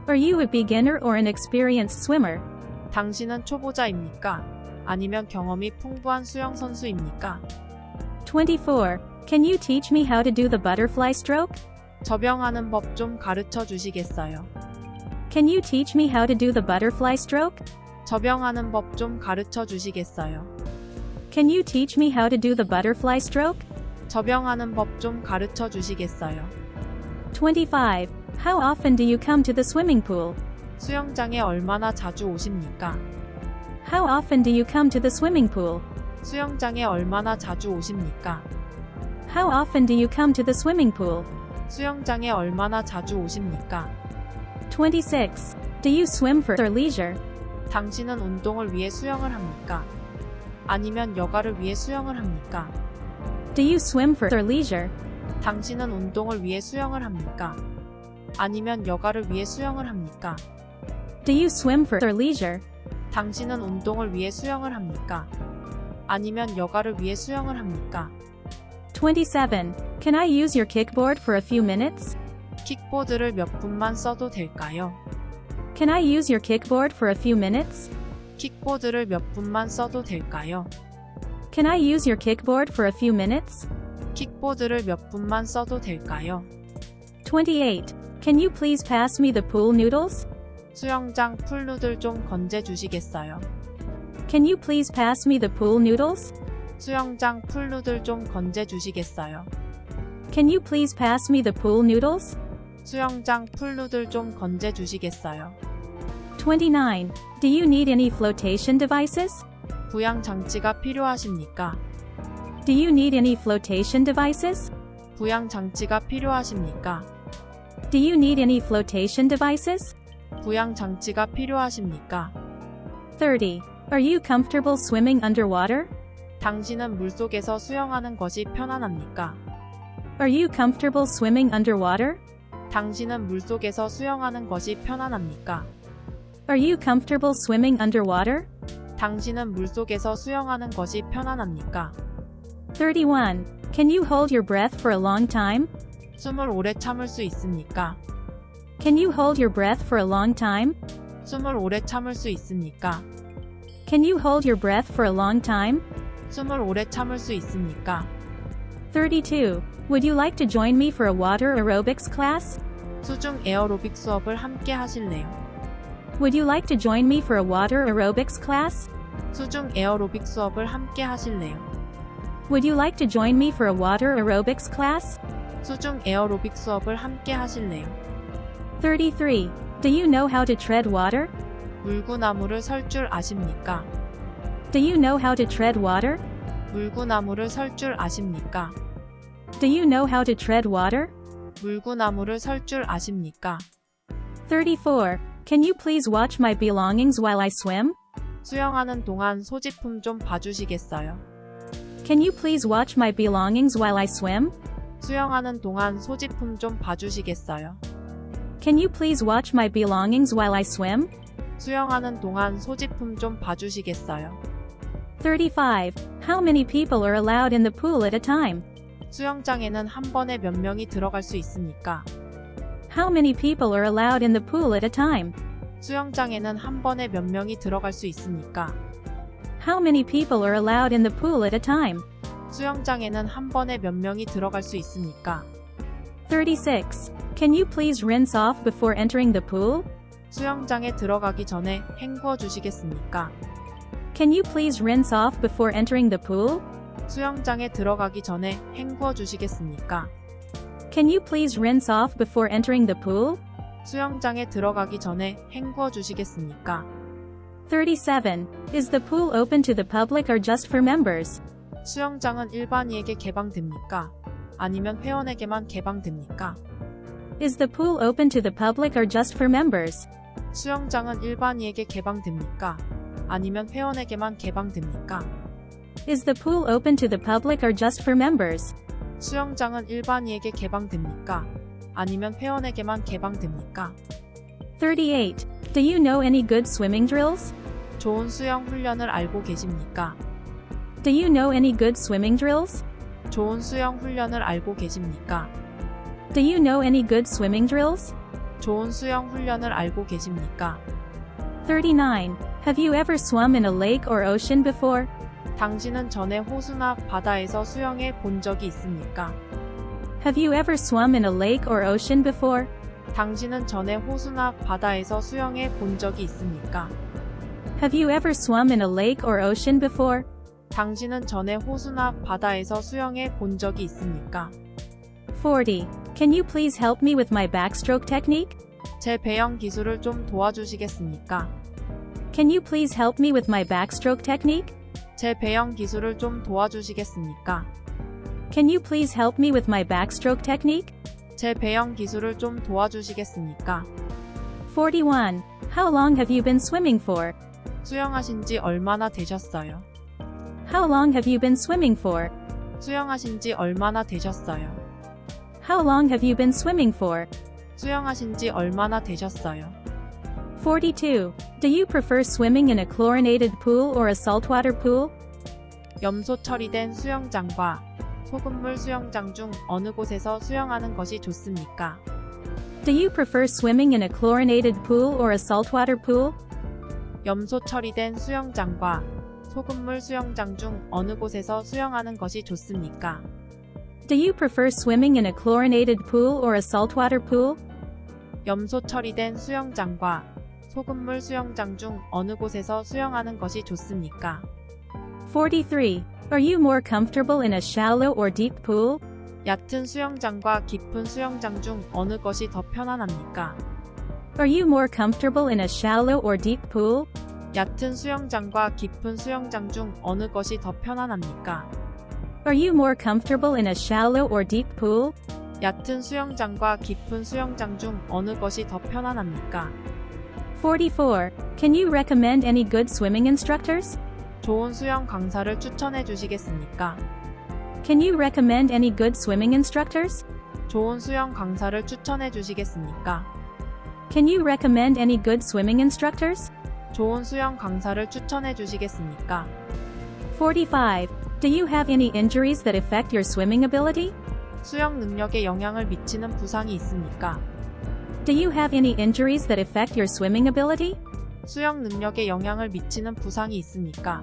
Are you a beginner or an experienced swimmer? 당신은 초보자입니까? 아니면 경험이 풍부한 수영 선수입니까? 24. Can you teach me how to do the butterfly stroke? 접영하는 법 좀 가르쳐 주시겠어요? Can you teach me how to do the butterfly stroke? 접영하는 법 좀 가르쳐 주시겠어요? Can you teach me how to do the butterfly stroke? 접영하는 법 좀 가르쳐 주시겠어요? 25. How often do you come to the swimming pool? 수영장에 얼마나 자주 오십니까? How often do you come to the swimming pool? 수영장에 얼마나 자주 오십니까? How often do you come to the swimming pool? 수영장에 얼마나 자주 오십니까? 26. Do you swim for leisure? 당신은 운동을 위해 수영을 합니까? 아니면 여가를 위해 수영을 합니까? Do you swim for leisure? 당신은 운동을 위해 수영을 합니까? 아니면 여가를 위해 수영을 합니까? Do you swim for leisure? 당신은 운동을 위해 수영을 합니까? 아니면 여가를 위해 수영을 합니까? 27. Can I use your kickboard for a few minutes? 킥보드를 몇 분만 써도 될까요? Can I use your kickboard for a few minutes? 킥보드를 몇 분만 써도 될까요? Can I use your kickboard for a few minutes? 킥보드를 몇 분만 써도 될까요? 28. Can you please pass me the pool noodles? 수영장 풀누들 좀 건져 주시겠어요? Can you please pass me the pool noodles? 수영장 풀누들 좀 건져 주시겠어요? Can you please pass me the pool noodles? 수영장 풀누들 좀 건져 주시겠어요? 29. Do you need any flotation devices? 부양 장치가 필요하십니까? Do you need any flotation devices? 부양 장치가 필요하십니까? Do you need any flotation devices? 부양 장치가 필요하십니까? 30. Are you comfortable swimming underwater? 당신은 물속에서 수영하는 것이 편안합니까? Are you comfortable swimming underwater? 당신은 물속에서 수영하는 것이 편안합니까? Are you comfortable swimming underwater? 당신은 물속에서 수영하는 것이 편안합니까? 31. Can you hold your breath for a long time? 숨을 오래 참을 수 있습니까? Can you hold your breath for a long time? 숨을 오래 참을 수 있습니까? Can you hold your breath for a long time? 숨을 오래 참을 수 있습니까? 32. Would you like to join me for a water aerobics class? 수중 에어로빅 수업을 함께 하실래요? Would you like to join me for a water aerobics class? 수중 에어로빅 수업을 함께 하실래요? Would you like to join me for a water aerobics class? 수중 에어로빅 수업을 함께 하실래요? 33. Do you know how to tread water? 물구나무를 설 줄 아십니까? Do you know how to tread water? 물구나무를 설 줄 아십니까? Do you know how to tread water? 물구나무를 설 줄 아십니까? 34. Can you please watch my belongings while I swim? 수영하는 동안 소지품 좀 봐주시겠어요? Can you please watch my belongings while I swim? 수영하는 동안 소지품 좀 봐주시겠어요? Can you please watch my belongings while I swim? 수영하는 동안 소지품 좀 봐주시겠어요? 35. How many people are allowed in the pool at a time? 수영장에는 한 번에 몇 명이 들어갈 수 있습니까? How many people are allowed in the pool at a time? 수영장에는 한 번에 몇 명이 들어갈 수 있습니까? How many people are allowed in the pool at a time? 수영장에는 한 번에 몇 명이 들어갈 수 있습니까? 36. Can you please rinse off before entering the pool? 수영장에 들어가기 전에 헹구어 주시겠습니까? Can you please rinse off before entering the pool? 수영장에 들어가기 전에 헹구어 주시겠습니까? Can you please rinse off before entering the pool? 수영장에 들어가기 전에 헹구어 주시겠습니까? 37. Is the pool open to the public or just for members? 수영장은 일반인에게 개방됩니까? 아니면 회원에게만 개방됩니까? Is the pool open to the public or just for members? 수영장은 일반인에게 개방됩니까? 아니면 회원에게만 개방됩니까? Is the pool open to the public or just for members? 수영장은 일반인에게 개방됩니까? 아니면 회원에게만 개방됩니까? 38. Do you know any good swimming drills? 좋은 수영 훈련을 알고 계십니까? Do you know any good swimming drills? 좋은 수영 훈련을 알고 계십니까? Do you know any good swimming drills? 좋은 수영 훈련을 알고 계십니까? 39. Have you ever swum in a lake or ocean before? 당신은 전에 호수나 바다에서 수영해 본 적이 있습니까? Have you ever swum in a lake or ocean before? 당신은 전에 호수나 바다에서 수영해 본 적이 있습니까? Have you ever swum in a lake or ocean before? 당신은 전에 호수나 바다에서 수영해 본 적이 있습니까? 40. Can you please help me with my backstroke technique? 제 배영 기술을 좀 도와주시겠습니까? Can you please help me with my backstroke technique? 제 배영 기술을 좀 도와주시겠습니까? Can you please help me with my backstroke technique? 제 배영 기술을 좀 도와주시겠습니까? 41. How long have you been swimming for? 수영하신 지 얼마나 되셨어요? How long have you been swimming for? 수영하신 지 얼마나 되셨어요? How long have you been swimming for? 수영하신 지 얼마나 되셨어요? 42. Do you prefer swimming in a chlorinated pool or a saltwater pool? 염소 처리된 수영장과 소금물 수영장 중 어느 곳에서 수영하는 것이 좋습니까? Do you prefer swimming in a chlorinated pool or a saltwater pool? 염소 처리된 수영장과 소금물 수영장 중 어느 곳에서 수영하는 것이 좋습니까? Do you prefer swimming in a chlorinated pool or a saltwater pool? 염소 처리된 수영장과 소금물 수영장 중 어느 곳에서 수영하는 것이 좋습니까? 43. Are you more comfortable in a shallow or deep pool? 얕은 수영장과 깊은 수영장 중 어느 것이 더 편안합니까? Are you more comfortable in a shallow or deep pool? 얕은 수영장과 깊은 수영장 중 어느 것이 더 편안합니까? Are you more comfortable in a shallow or deep pool? 얕은 수영장과 깊은 수영장 중 어느 것이 더 편안합니까? 44. Can you recommend any good swimming instructors? 좋은 수영 강사를 추천해 주시겠습니까? Can you recommend any good swimming instructors? 좋은 수영 강사를 추천해 주시겠습니까? Can you recommend any good swimming instructors? 좋은 수영 강사를 추천해 주시겠습니까? 45. Do you have any injuries that affect your swimming ability? 수영 능력에 영향을 미치는 부상이 있습니까? Do you have any injuries that affect your swimming ability? 수영 능력에 영향을 미치는 부상이 있습니까?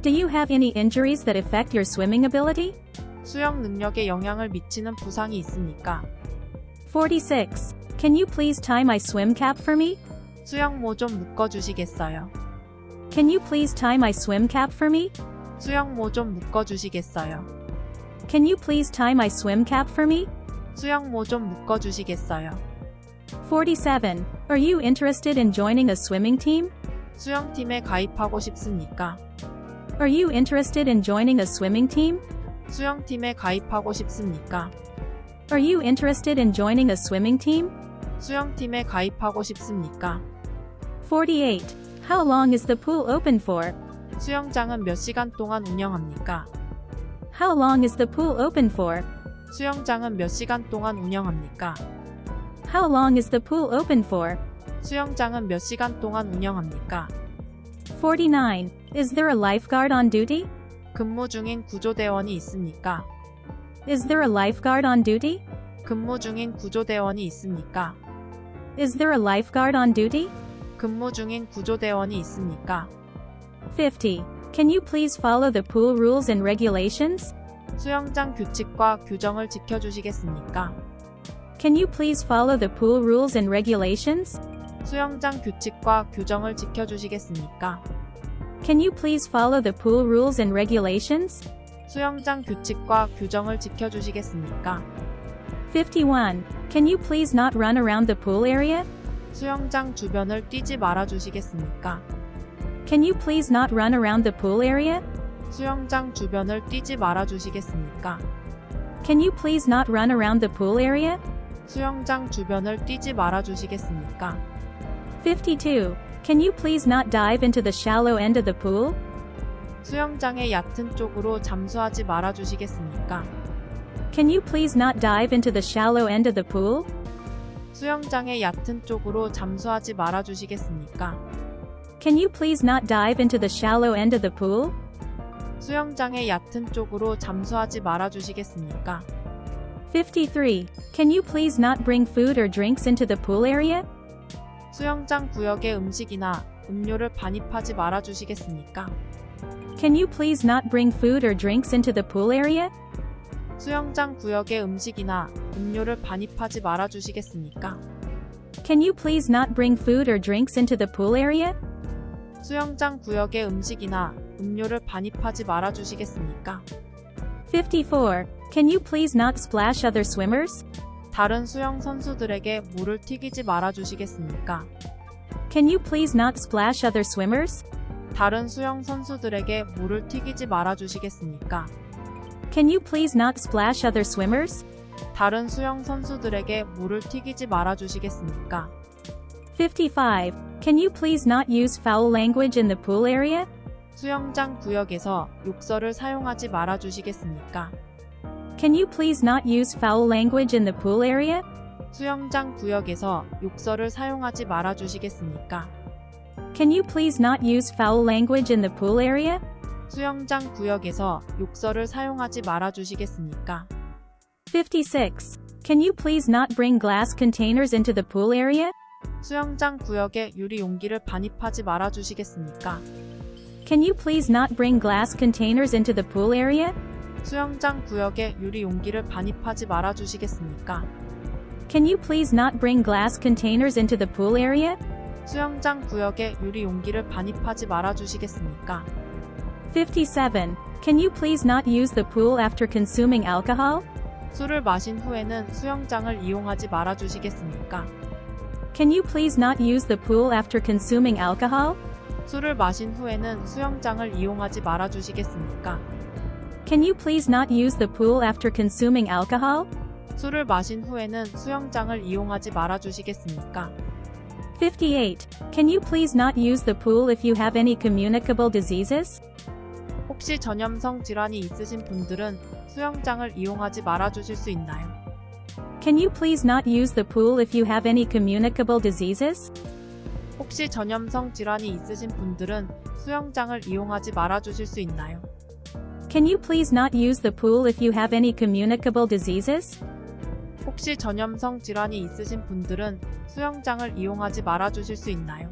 Do you have any injuries that affect your swimming ability? 수영 능력에 영향을 미치는 부상이 있습니까? 46. Can you please tie my swim cap for me? 수영모 좀 묶어주시겠어요? Can you please tie my swim cap for me? 수영모 좀 묶어주시겠어요? Can you please tie my swim cap for me? 수영모 좀 묶어주시겠어요? 47. Are you interested in joining a swimming team? 수영팀에 가입하고 싶습니까? Are you interested in joining a swimming team? 수영팀에 가입하고 싶습니까? Are you interested in joining a swimming team? 수영팀에 가입하고 싶습니까? 48. How long is the pool open for? 수영장은 몇 시간 동안 운영합니까? How long is the pool open for? 수영장은 몇 시간 동안 운영합니까? How long is the pool open for? 수영장은 몇 시간 동안 운영합니까? 49. Is there a lifeguard on duty? 근무 중인 구조대원이 있습니까? Is there a lifeguard on duty? 근무 중인 구조대원이 있습니까? Is there a lifeguard on duty? 근무 중인 구조대원이 있습니까? 50. Can you please follow the pool rules and regulations? 수영장 규칙과 규정을 지켜주시겠습니까? Can you please follow the pool rules and regulations? 수영장 규칙과 규정을 지켜주시겠습니까? Can you please follow the pool rules and regulations? 수영장 규칙과 규정을 지켜주시겠습니까? 51. Can you please not run around the pool area? 수영장 주변을 뛰지 말아주시겠습니까? Can you please not run around the pool area? 수영장 주변을 뛰지 말아주시겠습니까? Can you please not run around the pool area? 수영장 주변을 뛰지 말아주시겠습니까? 52. Can you please not dive into the shallow end of the pool? 수영장의 얕은 쪽으로 잠수하지 말아주시겠습니까? Can you please not dive into the shallow end of the pool? 수영장의 얕은 쪽으로 잠수하지 말아주시겠습니까? Can you please not dive into the shallow end of the pool? 수영장의 얕은 쪽으로 잠수하지 말아주시겠습니까? 53. Can you please not bring food or drinks into the pool area? 수영장 구역에 음식이나 음료를 반입하지 말아주시겠습니까? Can you please not bring food or drinks into the pool area? 수영장 구역에 음식이나 음료를 반입하지 말아주시겠습니까? Can you please not bring food or drinks into the pool area? 수영장 구역에 음식이나 음료를 반입하지 말아주시겠습니까? 54. Can you please not splash other swimmers? 다른 수영 선수들에게 물을 튀기지 말아주시겠습니까? Can you please not splash other swimmers? 다른 수영 선수들에게 물을 튀기지 말아주시겠습니까? Can you please not splash other swimmers? 다른 수영 선수들에게 물을 튀기지 말아주시겠습니까? 55. Can you please not use foul language in the pool area? 수영장 구역에서 욕설을 사용하지 말아주시겠습니까? Can you please not use foul language in the pool area? 수영장 구역에서 욕설을 사용하지 말아주시겠습니까? Can you please not use foul language in the pool area? 수영장 구역에서 욕설을 사용하지 말아주시겠습니까? 56. Can you please not bring glass containers into the pool area? 수영장 구역에 유리 용기를 반입하지 말아주시겠습니까? Can you please not bring glass containers into the pool area? 수영장 구역에 유리 용기를 반입하지 말아주시겠습니까? Can you please not bring glass containers into the pool area? 수영장 구역에 유리 용기를 반입하지 말아주시겠습니까? 57. Can you please not use the pool after consuming alcohol? 술을 마신 후에는 수영장을 이용하지 말아주시겠습니까? Can you please not use the pool after consuming alcohol? 술을 마신 후에는 수영장을 이용하지 말아주시겠습니까? Can you please not use the pool after consuming alcohol? 술을 마신 후에는 수영장을 이용하지 말아주시겠습니까? 58. Can you please not use the pool if you have any communicable diseases? 혹시 전염성 질환이 있으신 분들은 수영장을 이용하지 말아주실 수 있나요? Can you please not use the pool if you have any communicable diseases? 혹시 전염성 질환이 있으신 분들은 수영장을 이용하지 말아주실 수 있나요? Can you please not use the pool if you have any communicable diseases? 혹시 전염성 질환이 있으신 분들은 수영장을 이용하지 말아 주실 수 있나요?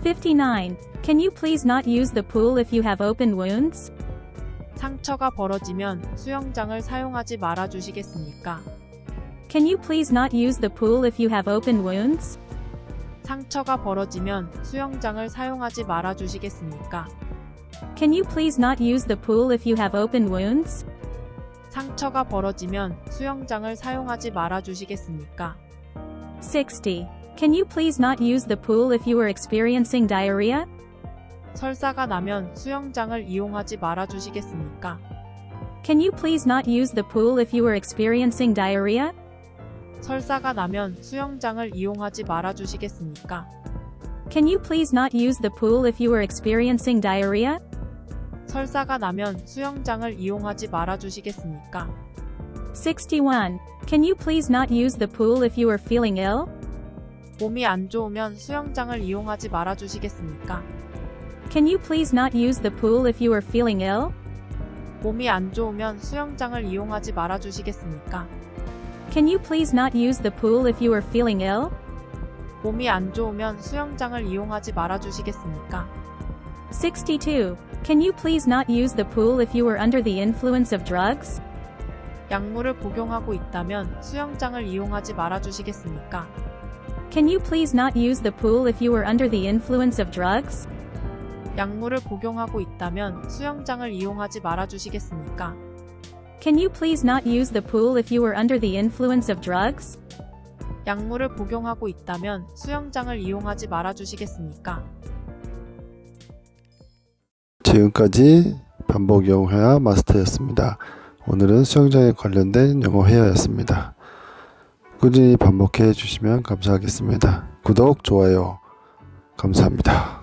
59. Can you please not use the pool if you have open wounds? 상처가 벌어지면 수영장을 사용하지 말아 주시겠습니까? Can you please not use the pool if you have open wounds? 상처가 벌어지면 수영장을 사용하지 말아 주시겠습니까? Can you please not use the pool if you have open wounds? 상처가 벌어지면 수영장을 사용하지 말아 주시겠습니까? 60. Can you please not use the pool if you are experiencing diarrhea? 설사가 나면 수영장을 이용하지 말아 주시겠습니까? Can you please not use the pool if you are experiencing diarrhea? 설사가 나면 수영장을 이용하지 말아 주시겠습니까? Can you please not use the pool if you are experiencing diarrhea? 설사가 나면 수영장을 이용하지 말아 주시겠습니까? 61. Can you please not use the pool if you are feeling ill? 몸이 안 좋으면 수영장을 이용하지 말아 주시겠습니까? Can you please not use the pool if you are feeling ill? 몸이 안 좋으면 수영장을 이용하지 말아 주시겠습니까? Can you please not use the pool if you are feeling ill? 몸이 안 좋으면 수영장을 이용하지 말아 주시겠습니까? 62. Can you please not use the pool if you are under the influence of drugs? 약물을 복용하고 있다면 수영장을 이용하지 말아 주시겠습니까? Can you please not use the pool if you are under the influence of drugs? 약물을 복용하고 있다면 수영장을 이용하지 말아 주시겠습니까? Can you please not use the pool if you are under the influence of drugs? 약물을 복용하고 있다면 수영장을 이용하지 말아 주시겠습니까? 지금까지 반복 영어 회화 마스터였습니다. 오늘은 수영장에 관련된 영어 회화였습니다. 꾸준히 반복해 주시면 감사하겠습니다. 구독, 좋아요 감사합니다.